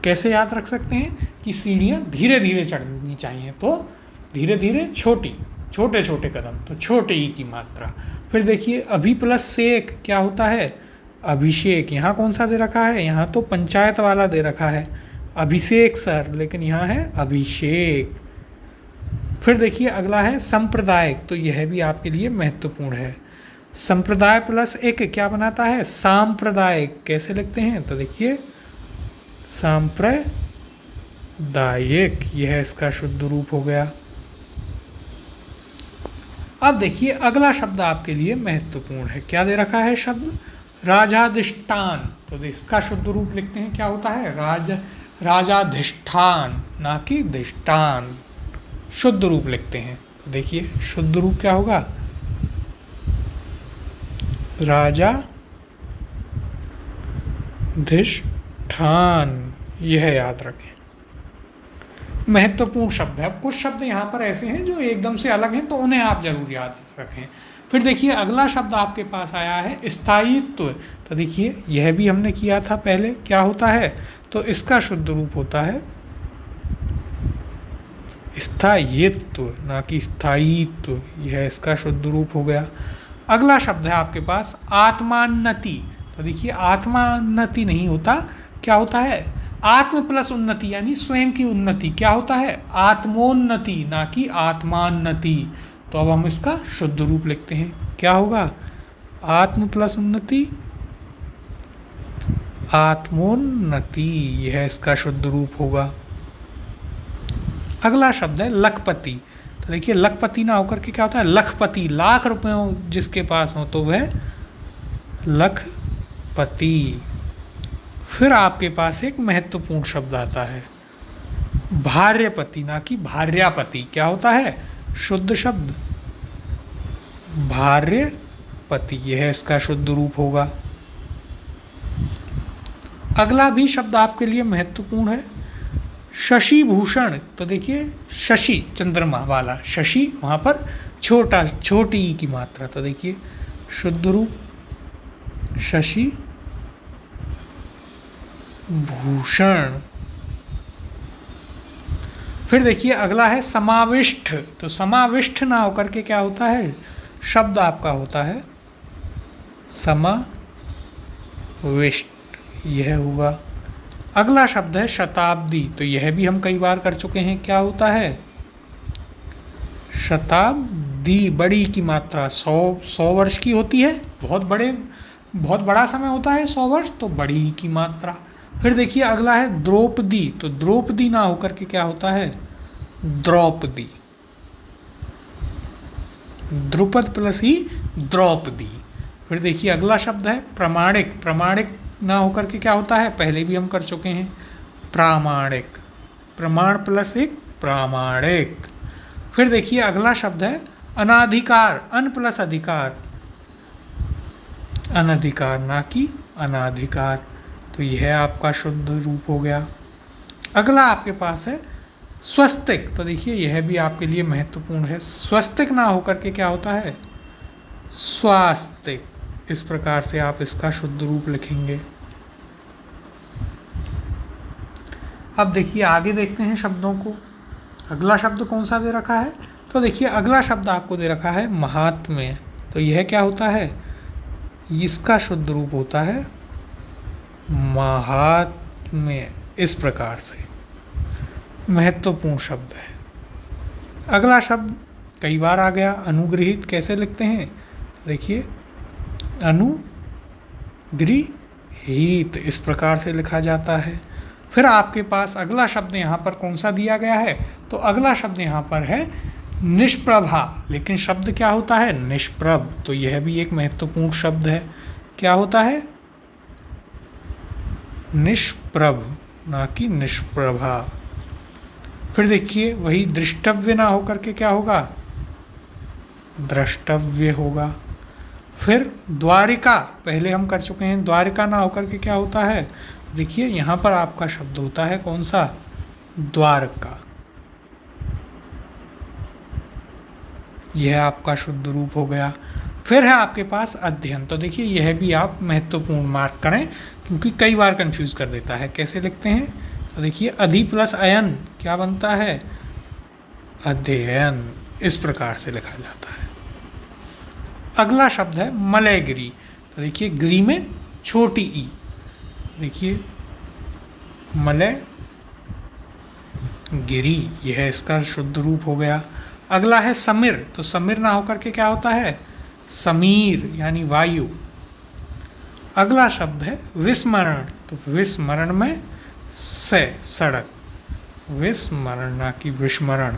कैसे याद रख सकते हैं कि सीढ़ियाँ धीरे धीरे चढ़नी चाहिए, तो धीरे धीरे छोटे छोटे कदम, तो छोटे ई की मात्रा। फिर देखिए अभी प्लस सेक क्या होता है? अभिषेक। यहाँ कौन सा दे रखा है? यहाँ तो पंचायत वाला दे रखा है अभिषेक सर, लेकिन यहाँ है अभिषेक। फिर देखिए अगला है सांप्रदायिक। तो यह भी आपके लिए महत्वपूर्ण है। संप्रदाय प्लस एक क्या बनाता है? सांप्रदायिक। कैसे लिखते हैं? तो देखिए सांप्रदायिक, यह इसका शुद्ध रूप हो गया। अब देखिए अगला शब्द आपके लिए महत्वपूर्ण है। क्या दे रखा है शब्द? राजाधिष्ठान। तो इसका शुद्ध रूप लिखते हैं। क्या होता है? राजाधिष्ठान, ना कि धिष्ठान। शुद्ध रूप लिखते हैं। तो देखिए शुद्ध रूप क्या होगा? राजाधिष्ठान। यह याद रखें, महत्वपूर्ण शब्द है। अब कुछ शब्द यहाँ पर ऐसे हैं जो एकदम से अलग हैं, तो उन्हें आप जरूर याद रखें। फिर देखिए अगला शब्द आपके पास आया है स्थायित्व। तो देखिए यह भी हमने किया था पहले। क्या होता है? तो इसका शुद्ध रूप होता है स्थायित्व, ना कि स्थायित्व। यह इसका शुद्ध रूप हो गया। अगला शब्द है आपके पास आत्मान्नति। तो देखिए आत्मान्नति नहीं होता, क्या होता है? आत्म प्लस उन्नति, यानी स्वयं की उन्नति। क्या होता है? आत्मोन्नति, ना कि आत्मान्नति। तो अब हम इसका शुद्ध रूप लिखते हैं। क्या होगा? आत्म प्लस उन्नति, आत्मोन्नति। यह इसका शुद्ध रूप होगा। अगला शब्द है लखपति। तो देखिए लखपति ना होकर के क्या होता है? लखपति। लाख रुपए जिसके पास हो तो वह लखपति। फिर आपके पास एक महत्वपूर्ण शब्द आता है भार्यपति, ना कि भार्यापति। क्या होता है? शुद्ध शब्द भार्यपति। यह इसका शुद्ध रूप होगा। अगला भी शब्द आपके लिए महत्वपूर्ण है शशि भूषण। तो देखिए शशि, चंद्रमा वाला शशि, वहाँ पर छोटी ई की मात्रा। तो देखिए शुद्ध रूप शशि भूषण। फिर देखिए अगला है समाविष्ट। तो समाविष्ट ना होकर के क्या होता है? शब्द आपका होता है समाविष्ट। यह हुआ। अगला शब्द है शताब्दी। तो यह भी हम कई बार कर चुके हैं। क्या होता है? शताब्दी, बड़ी की मात्रा। 100 वर्ष की होती है, बहुत बड़ा समय होता है 100 वर्ष, तो बड़ी की मात्रा। फिर देखिए अगला है द्रौपदी। तो द्रौपदी ना होकर के क्या होता है? द्रौपदी। द्रुपद प्लस ही द्रौपदी। फिर देखिए अगला शब्द है प्रामाणिक। प्रामाणिक ना होकर के क्या होता है? पहले भी हम कर चुके हैं, प्रामाणिक। प्रमाण प्लस एक, प्रामाणिक। फिर देखिए अगला शब्द है अनाधिकार। अन प्लस अधिकार, अनधिकार ना कि अनाधिकार। तो यह आपका शुद्ध रूप हो गया। अगला आपके पास है स्वस्तिक। तो देखिए यह भी आपके लिए महत्वपूर्ण है। स्वस्तिक ना होकर के क्या होता है, स्वास्तिक। इस प्रकार से आप इसका शुद्ध रूप लिखेंगे। अब देखिए आगे देखते हैं शब्दों को। अगला शब्द कौन सा दे रखा है, तो देखिए अगला शब्द आपको दे रखा है महात्म्य। तो यह क्या होता है, इसका शुद्ध रूप होता है महात्म्य। इस प्रकार से महत्वपूर्ण शब्द है। अगला शब्द कई बार आ गया, अनुगृहित। कैसे लिखते हैं, देखिए अनुगृहीत, इस प्रकार से लिखा जाता है। फिर आपके पास अगला शब्द यहाँ पर कौन सा दिया गया है, तो अगला शब्द यहाँ पर है निष्प्रभा। लेकिन शब्द क्या होता है, निष्प्रभ। तो यह भी एक महत्वपूर्ण शब्द है। क्या होता है, निष्प्रभ ना कि निष्प्रभा। फिर देखिए वही दृष्टव्य ना होकर के क्या होगा, द्रष्टव्य होगा। फिर द्वारिका, पहले हम कर चुके हैं। द्वारिका ना होकर के क्या होता है, देखिए यहाँ पर आपका शब्द होता है कौन सा, द्वारका। यह आपका शुद्ध रूप हो गया। फिर है आपके पास अध्ययन। तो देखिए यह भी आप महत्वपूर्ण मार्क करें, क्योंकि कई बार कंफ्यूज कर देता है। कैसे लिखते हैं, तो देखिए अधि प्लस अयन क्या बनता है, अध्ययन। इस प्रकार से लिखा जाता है। अगला शब्द है मलयगिरी। तो देखिए गिरी में छोटी ई, देखिए मलय गिरी, यह इसका शुद्ध रूप हो गया। अगला है समीर। तो समीर ना होकर के क्या होता है, समीर यानी वायु। अगला शब्द है विस्मरण। तो विस्मरण में से सड़क, विस्मरण ना कि विस्मरण।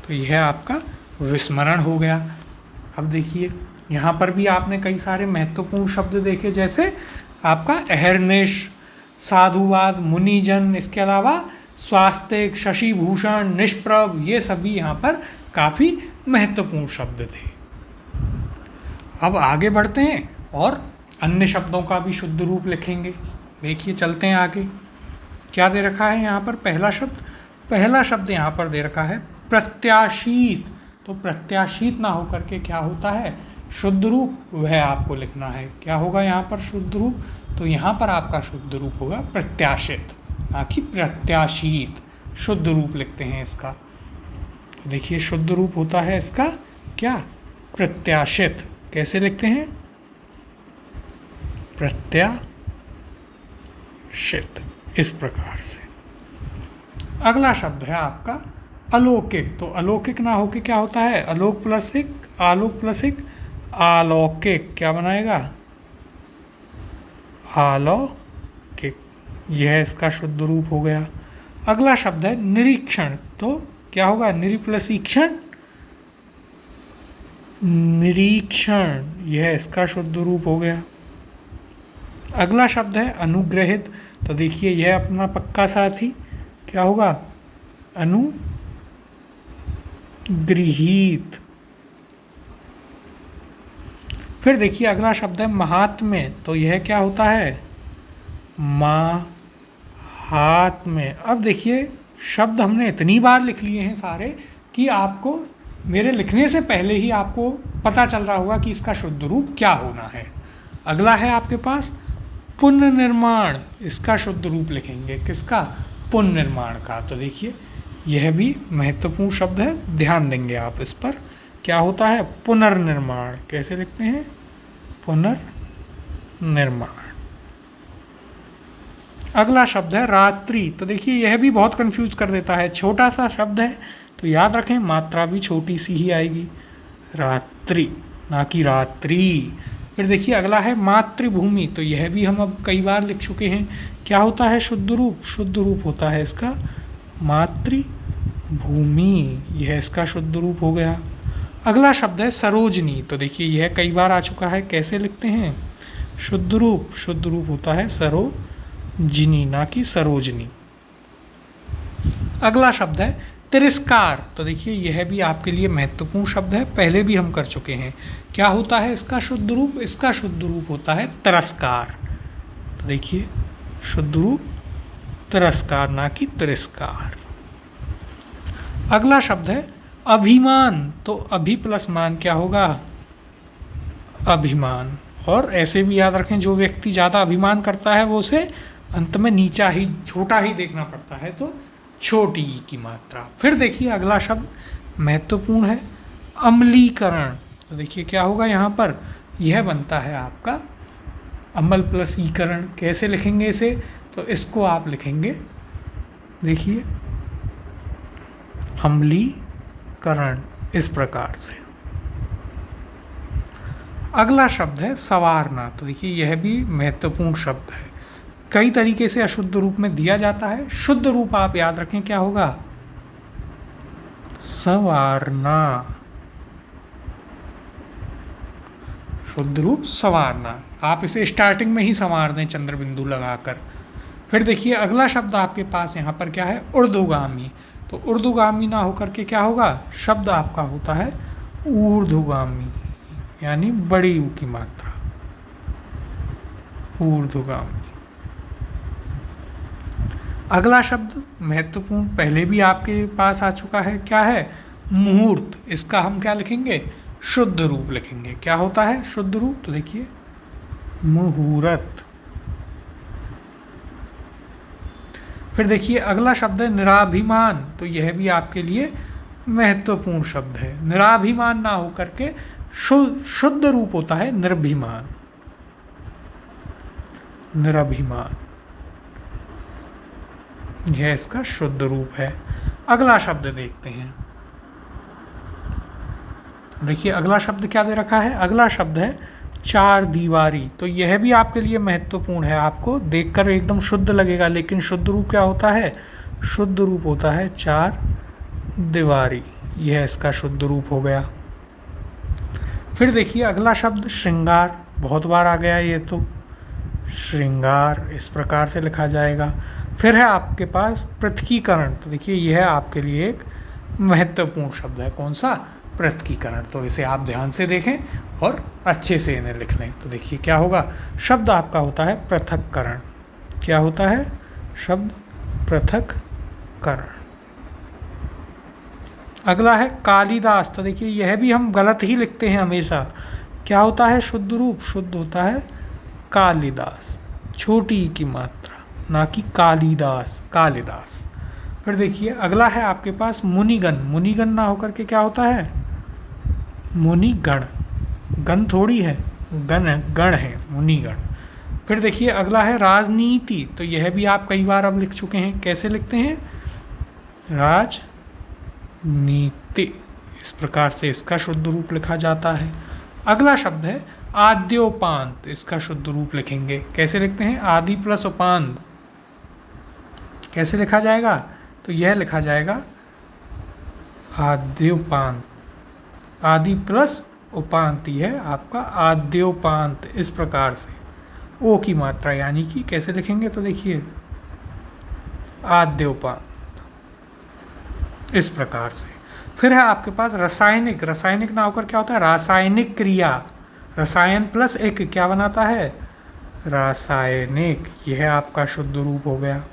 तो यह आपका विस्मरण हो गया। अब देखिए यहाँ पर भी आपने कई सारे महत्वपूर्ण शब्द देखे, जैसे आपका अहर्निश, साधुवाद, मुनिजन, इसके अलावा स्वास्तिक, शशिभूषण, निष्प्रभ, ये सभी यहाँ पर काफ़ी महत्वपूर्ण शब्द थे। अब आगे बढ़ते हैं और अन्य शब्दों का भी शुद्ध रूप लिखेंगे। देखिए चलते हैं आगे। क्या दे रखा है यहाँ पर, पहला शब्द यहाँ पर दे रखा है प्रत्याशीत। तो प्रत्याशीत ना होकर के क्या होता है, शुद्ध रूप, वह आपको लिखना है। क्या होगा यहाँ पर शुद्ध रूप, तो यहाँ पर आपका शुद्ध रूप होगा प्रत्याशित ना कि प्रत्याशीत। शुद्ध रूप लिखते हैं इसका। देखिए शुद्ध रूप होता है इसका क्या, प्रत्याशित। कैसे लिखते हैं, प्रत्याशित, इस प्रकार से। अगला शब्द है आपका अलौकिक। तो अलौकिक ना होके क्या होता है, आलोक प्लस एक अलौकिक, क्या बनाएगा, अलौकिक। यह इसका शुद्ध रूप हो गया। अगला शब्द है निरीक्षण। तो क्या होगा, निरी प्लस ईक्षण, निरीक्षण, यह इसका शुद्ध रूप हो गया। अगला शब्द है अनुग्रहित। तो देखिए यह अपना पक्का साथी क्या होगा, अनुगृहीत। फिर देखिए अगला शब्द है महात्म्य। तो यह क्या होता है, महात्म्य। अब देखिए शब्द हमने इतनी बार लिख लिए हैं सारे कि आपको मेरे लिखने से पहले ही आपको पता चल रहा होगा कि इसका शुद्ध रूप क्या होना है। अगला है आपके पास पुनर्निर्माण। इसका शुद्ध रूप लिखेंगे, किसका, पुनर्निर्माण का। तो देखिए यह भी महत्वपूर्ण शब्द है, ध्यान देंगे आप इस पर। क्या होता है, पुनर्निर्माण। कैसे लिखते हैं, पुनर्निर्माण। अगला शब्द है रात्रि। तो देखिए यह भी बहुत कंफ्यूज कर देता है, छोटा सा शब्द है, तो याद रखें मात्रा भी छोटी सी ही आएगी, रात्रि ना कि रात्रि। फिर देखिए अगला है मातृभूमि। तो यह भी हम अब कई बार लिख चुके हैं। क्या होता है शुद्ध रूप, शुद्ध रूप होता है इसका मातृभूमि, यह इसका शुद्ध रूप हो गया। अगला शब्द है सरोजनी। तो देखिए यह कई बार आ चुका है। कैसे लिखते हैं, शुद्ध रूप होता है सरोजिनी ना कि सरोजनी। अगला शब्द है तिरस्कार, तो देखिए यह भी आपके लिए महत्वपूर्ण शब्द है, पहले भी हम कर चुके हैं। क्या होता है इसका शुद्ध रूप? इसका शुद्ध रूप होता है तिरस्कार। तो देखिए शुद्ध रूप तिरस्कार, ना कि तिरस्कार। अगला शब्द है अभिमान, तो अभि प्लस मान क्या होगा? अभिमान। और ऐसे भी याद रखें, जो व्यक्ति ज़्यादा अभिमान करता है वो उसे अंत में नीचा ही, छोटा ही देखना पड़ता है, तो छोटी ई की मात्रा। फिर देखिए अगला शब्द महत्वपूर्ण है अम्लीकरण। तो देखिए क्या होगा यहाँ पर? यह बनता है आपका अम्ल प्लस ईकरण। कैसे लिखेंगे इसे? तो इसको आप लिखेंगे, देखिए अम्लीकरण, इस प्रकार से। अगला शब्द है संवारना। तो देखिए यह भी महत्वपूर्ण शब्द है, कई तरीके से अशुद्ध रूप में दिया जाता है। शुद्ध रूप आप याद रखें क्या होगा? संवारना। शुद्ध रूप संवारना। आप इसे स्टार्टिंग में ही संवार दें चंद्र बिंदु लगाकर। फिर देखिए अगला शब्द आपके पास यहाँ पर क्या है? ऊर्ध्वगामी। तो ऊर्ध्वगामी ना होकर के क्या होगा? शब्द आपका होता है ऊर्ध्वगामी, यानी बड़ी ऊ की मात्रा, ऊर्ध्वगामी। अगला शब्द महत्वपूर्ण, पहले भी आपके पास आ चुका है, क्या है? मुहूर्त। इसका हम क्या लिखेंगे? शुद्ध रूप लिखेंगे। क्या होता है शुद्ध रूप? तो देखिए मुहूर्त। फिर देखिए अगला शब्द है निराभिमान। तो यह भी आपके लिए महत्वपूर्ण शब्द है। निराभिमान ना होकर के शुद्ध रूप होता है निर्भिमान, निराभिमान, यह इसका शुद्ध रूप है। अगला शब्द देखते हैं। देखिए अगला शब्द क्या दे रखा है? अगला शब्द है चार दीवारी। तो यह भी आपके लिए महत्वपूर्ण है, आपको देखकर एकदम शुद्ध लगेगा, लेकिन शुद्ध रूप क्या होता है? शुद्ध रूप होता है चार दीवारी, यह इसका शुद्ध रूप हो गया। फिर देखिए अगला शब्द श्रृंगार, बहुत बार आ गया ये, तो श्रृंगार इस प्रकार से लिखा जाएगा। फिर है आपके पास पृथकीकरण। तो देखिए यह आपके लिए एक महत्वपूर्ण शब्द है। कौन सा? पृथकीकरण। तो इसे आप ध्यान से देखें और अच्छे से इन्हें लिख लें। तो देखिए क्या होगा? शब्द आपका होता है पृथक्करण। क्या होता है? शब्द पृथक्करण। अगला है कालिदास। तो देखिए यह भी हम गलत ही लिखते हैं हमेशा। क्या होता है शुद्ध रूप? शुद्ध होता है कालिदास, छोटी ई की मात्रा, ना कि कालिदास, कालिदास। फिर देखिए अगला है आपके पास मुनिगण। मुनिगण ना होकर के क्या होता है? मुनिगण। गण थोड़ी है, गण है, मुनिगण। फिर देखिए अगला है राजनीति। तो यह भी आप कई बार अब लिख चुके हैं। कैसे लिखते हैं? राजनीति, इस प्रकार से इसका शुद्ध रूप लिखा जाता है। अगला शब्द है आद्योपांत। इसका शुद्ध रूप लिखेंगे। कैसे लिखते हैं? आदि प्लस उपांत। कैसे लिखा जाएगा? तो यह लिखा जाएगा आद्योपांत। आदि प्लस उपांत है आपका आद्योपांत, इस प्रकार से ओ की मात्रा, यानी कि कैसे लिखेंगे? तो देखिए आद्योपांत, इस प्रकार से। फिर है आपके पास रासायनिक। रासायनिक ना होकर क्या होता है? रासायनिक क्रिया। रसायन प्लस एक क्या बनाता है? रासायनिक। यह आपका शुद्ध रूप हो गया।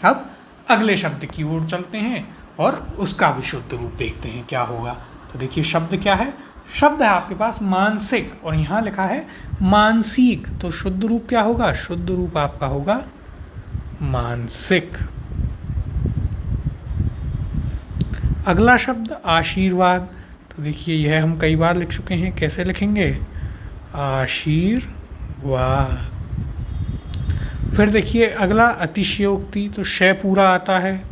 अब अगले शब्द की ओर चलते हैं और उसका भी शुद्ध रूप देखते हैं क्या होगा। तो देखिए शब्द क्या है? शब्द है आपके पास मानसिक, और यहाँ लिखा है मानसिक। तो शुद्ध रूप क्या होगा? शुद्ध रूप आपका होगा मानसिक। अगला शब्द आशीर्वाद। तो देखिए यह हम कई बार लिख चुके हैं। कैसे लिखेंगे? आशीर्वाद। फिर देखिए अगला अतिशयोक्ति। तो शय पूरा आता है,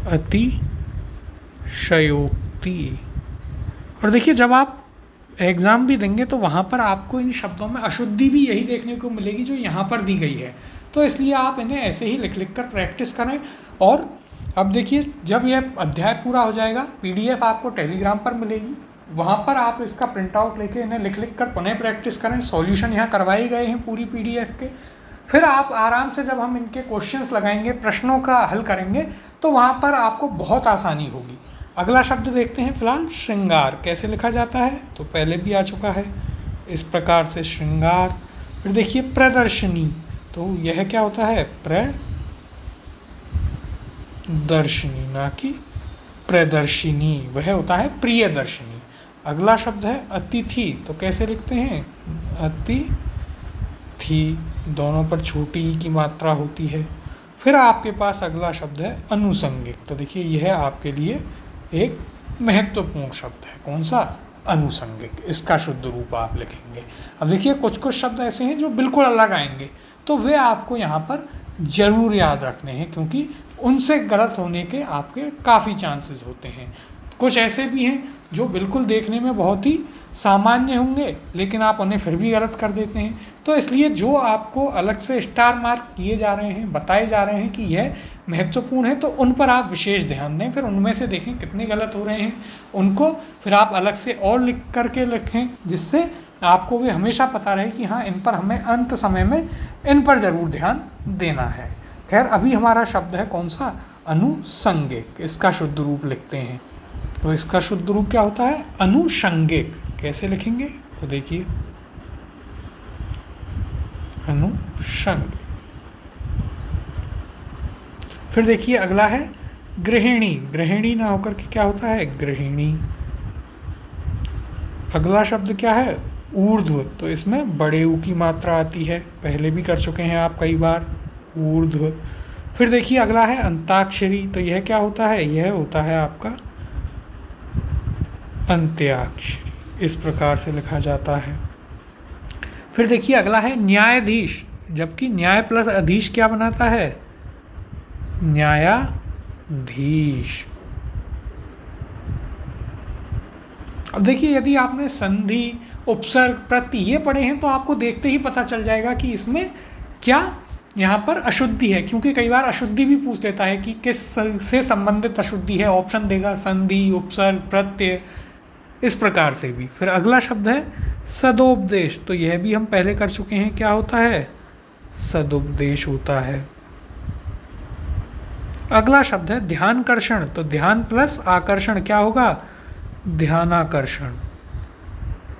अतिशयोक्ति। और देखिए जब आप एग्ज़ाम भी देंगे तो वहाँ पर आपको इन शब्दों में अशुद्धि भी यही देखने को मिलेगी जो यहाँ पर दी गई है। तो इसलिए आप इन्हें ऐसे ही लिख लिख कर प्रैक्टिस करें। और अब देखिए जब यह अध्याय पूरा हो जाएगा, PDF आपको टेलीग्राम पर मिलेगी, वहाँ पर आप इसका प्रिंट आउट लेके इन्हें लिख लिख कर पुनः प्रैक्टिस करें। सॉल्यूशन यहाँ करवाए गए हैं पूरी PDF के। फिर आप आराम से जब हम इनके क्वेश्चंस लगाएंगे, प्रश्नों का हल करेंगे, तो वहाँ पर आपको बहुत आसानी होगी। अगला शब्द देखते हैं फिलहाल, श्रृंगार कैसे लिखा जाता है, तो पहले भी आ चुका है इस प्रकार से श्रृंगार। फिर देखिए प्रदर्शनी, तो यह क्या होता है, प्रदर्शनी ना कि प्रदर्शिनी, वह होता है प्रियदर्शिनी। अगला शब्द है अतिथि, तो कैसे लिखते हैं, अतिथि, दोनों पर छोटी ई की मात्रा होती है। फिर आपके पास अगला शब्द है अनुसंगिक, तो देखिए यह आपके लिए एक महत्वपूर्ण शब्द है। कौन सा, अनुसंगिक। इसका शुद्ध रूप आप लिखेंगे। अब देखिए कुछ कुछ शब्द ऐसे हैं जो बिल्कुल अलग आएंगे, तो वे आपको यहाँ पर जरूर याद रखने हैं, क्योंकि उनसे गलत होने के आपके काफ़ी चांसेस होते हैं। कुछ ऐसे भी हैं जो बिल्कुल देखने में बहुत ही सामान्य होंगे, लेकिन आप उन्हें फिर भी गलत कर देते हैं। तो इसलिए जो आपको अलग से स्टार मार्क किए जा रहे हैं, बताए जा रहे हैं कि यह महत्वपूर्ण है, तो उन पर आप विशेष ध्यान दें। फिर उनमें से देखें कितने गलत हो रहे हैं, उनको फिर आप अलग से और लिख करके लिखें, जिससे आपको भी हमेशा पता रहे कि हाँ, इन पर हमें अंत समय में इन पर ज़रूर ध्यान देना है। खैर, अभी हमारा शब्द है कौन सा, अनुसंगिक। इसका शुद्ध रूप लिखते हैं, तो इसका शुद्ध रूप क्या होता है, अनुषंगिक। कैसे लिखेंगे, तो देखिए अनुषंगिक। फिर देखिए अगला है गृहिणी, गृहिणी ना होकर के क्या होता है, गृहिणी। अगला शब्द क्या है, ऊर्ध्व, तो इसमें बड़े ऊ की मात्रा आती है, पहले भी कर चुके हैं आप कई बार, ऊर्ध्व। फिर देखिए अगला है अंताक्षरी, तो यह क्या होता है, यह होता है आपका अंत्याक्षरी। इस प्रकार से लिखा जाता है। फिर देखिए अगला है न्यायाधीश, जबकि न्याय प्लस अधीश क्या बनाता है, न्यायाधीश। अब देखिए यदि आपने संधि, उपसर्ग, प्रत्यय ये पढ़े हैं, तो आपको देखते ही पता चल जाएगा कि इसमें क्या यहाँ पर अशुद्धि है, क्योंकि कई बार अशुद्धि भी पूछ देता है कि किस से संबंधित अशुद्धि है। ऑप्शन देगा संधि, उपसर्ग, प्रत्यय, इस प्रकार से भी। फिर अगला शब्द है सदोपदेश, तो यह भी हम पहले कर चुके हैं, क्या होता है, सदुपदेश होता है। अगला शब्द है ध्यानकर्षण, तो ध्यान प्लस आकर्षण क्या होगा, ध्यानाकर्षण,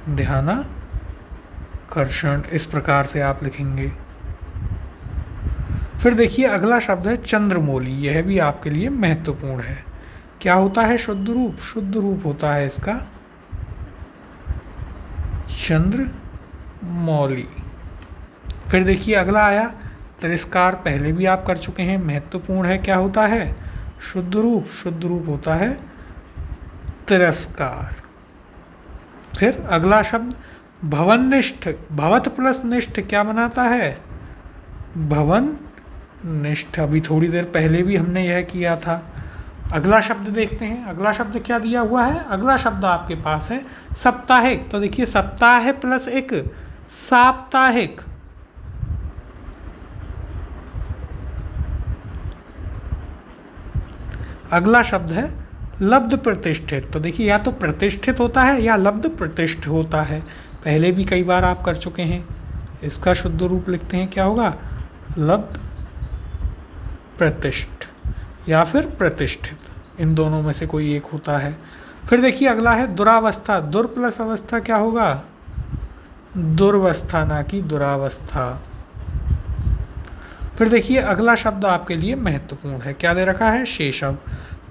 ध्यानाकर्षण। इस प्रकार से आप लिखेंगे। फिर देखिए अगला शब्द है चंद्रमौली, यह भी आपके लिए महत्वपूर्ण है। क्या होता है शुद्ध रूप, शुद्ध रूप होता है इसका चंद्रमौली। फिर देखिए अगला आया तिरस्कार, पहले भी आप कर चुके हैं, महत्वपूर्ण है। क्या होता है, शुद्ध रूप, शुद्ध रूप होता है तिरस्कार। फिर अगला शब्द भवननिष्ठ, भवत प्लस निष्ठ क्या बनाता है, भवन निष्ठ। अभी थोड़ी देर पहले भी हमने यह किया था। अगला शब्द देखते हैं, अगला शब्द क्या दिया हुआ है, अगला शब्द आपके पास है साप्ताहिक, तो देखिए सप्ताह प्लस एक साप्ताहिक। अगला शब्द है लब्ध प्रतिष्ठित, तो देखिए या तो प्रतिष्ठित होता है या लब्ध प्रतिष्ठ होता है, पहले भी कई बार आप कर चुके हैं। इसका शुद्ध रूप लिखते हैं, क्या होगा, लब्ध प्रतिष्ठ या फिर प्रतिष्ठित, इन दोनों में से कोई एक होता है। फिर देखिए अगला है दुरावस्था, दुर प्लस अवस्था क्या होगा, दुर्वस्था ना कि दुरावस्था। फिर देखिए अगला शब्द आपके लिए महत्वपूर्ण है, क्या दे रखा है, शेषव,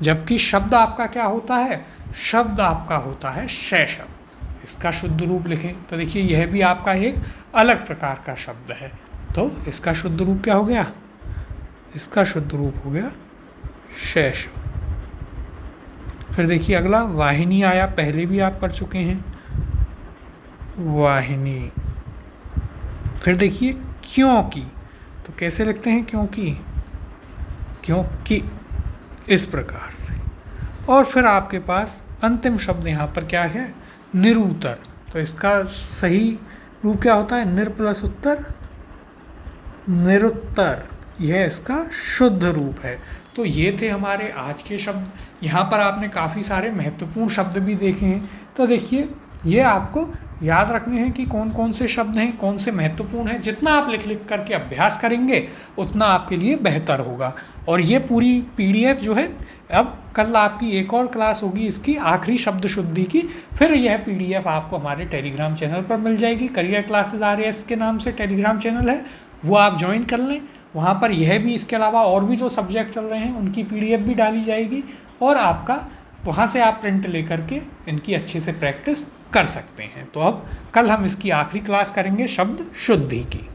जबकि शब्द आपका क्या होता है, शब्द आपका होता है शैशव। इसका शुद्ध रूप लिखें, तो देखिए यह भी आपका एक अलग प्रकार का शब्द है, तो इसका शुद्ध रूप क्या हो गया, इसका शुद्ध रूप हो गया शैशव। फिर देखिए अगला वाहिनी आया, पहले भी आप कर चुके हैं, वाहिनी। फिर देखिए क्योंकि, तो कैसे लिखते हैं, क्योंकि, क्योंकि, इस प्रकार से। और फिर आपके पास अंतिम शब्द यहाँ पर क्या है, निरुत्तर, तो इसका सही रूप क्या होता है, निर प्लस उत्तर, निरुत्तर, यह इसका शुद्ध रूप है। तो ये थे हमारे आज के शब्द। यहाँ पर आपने काफ़ी सारे महत्वपूर्ण शब्द भी देखे हैं, तो देखिए ये आपको याद रखने हैं कि कौन कौन से शब्द हैं, कौन से महत्वपूर्ण हैं। जितना आप लिख लिख करके अभ्यास करेंगे उतना आपके लिए बेहतर होगा। और ये पूरी पीडीएफ जो है, अब कल आपकी एक और क्लास होगी इसकी आखिरी शब्द शुद्धि की, फिर यह पीडीएफ आपको हमारे टेलीग्राम चैनल पर मिल जाएगी। करियर क्लासेस RAS के नाम से टेलीग्राम चैनल है, वो आप ज्वाइन कर लें। वहाँ पर यह भी, इसके अलावा और भी जो सब्जेक्ट चल रहे हैं उनकी पीडीएफ भी डाली जाएगी, और आपका वहाँ से आप प्रिंट लेकर के इनकी अच्छे से प्रैक्टिस कर सकते हैं। तो अब कल हम इसकी आखिरी क्लास करेंगे शब्द शुद्धि की।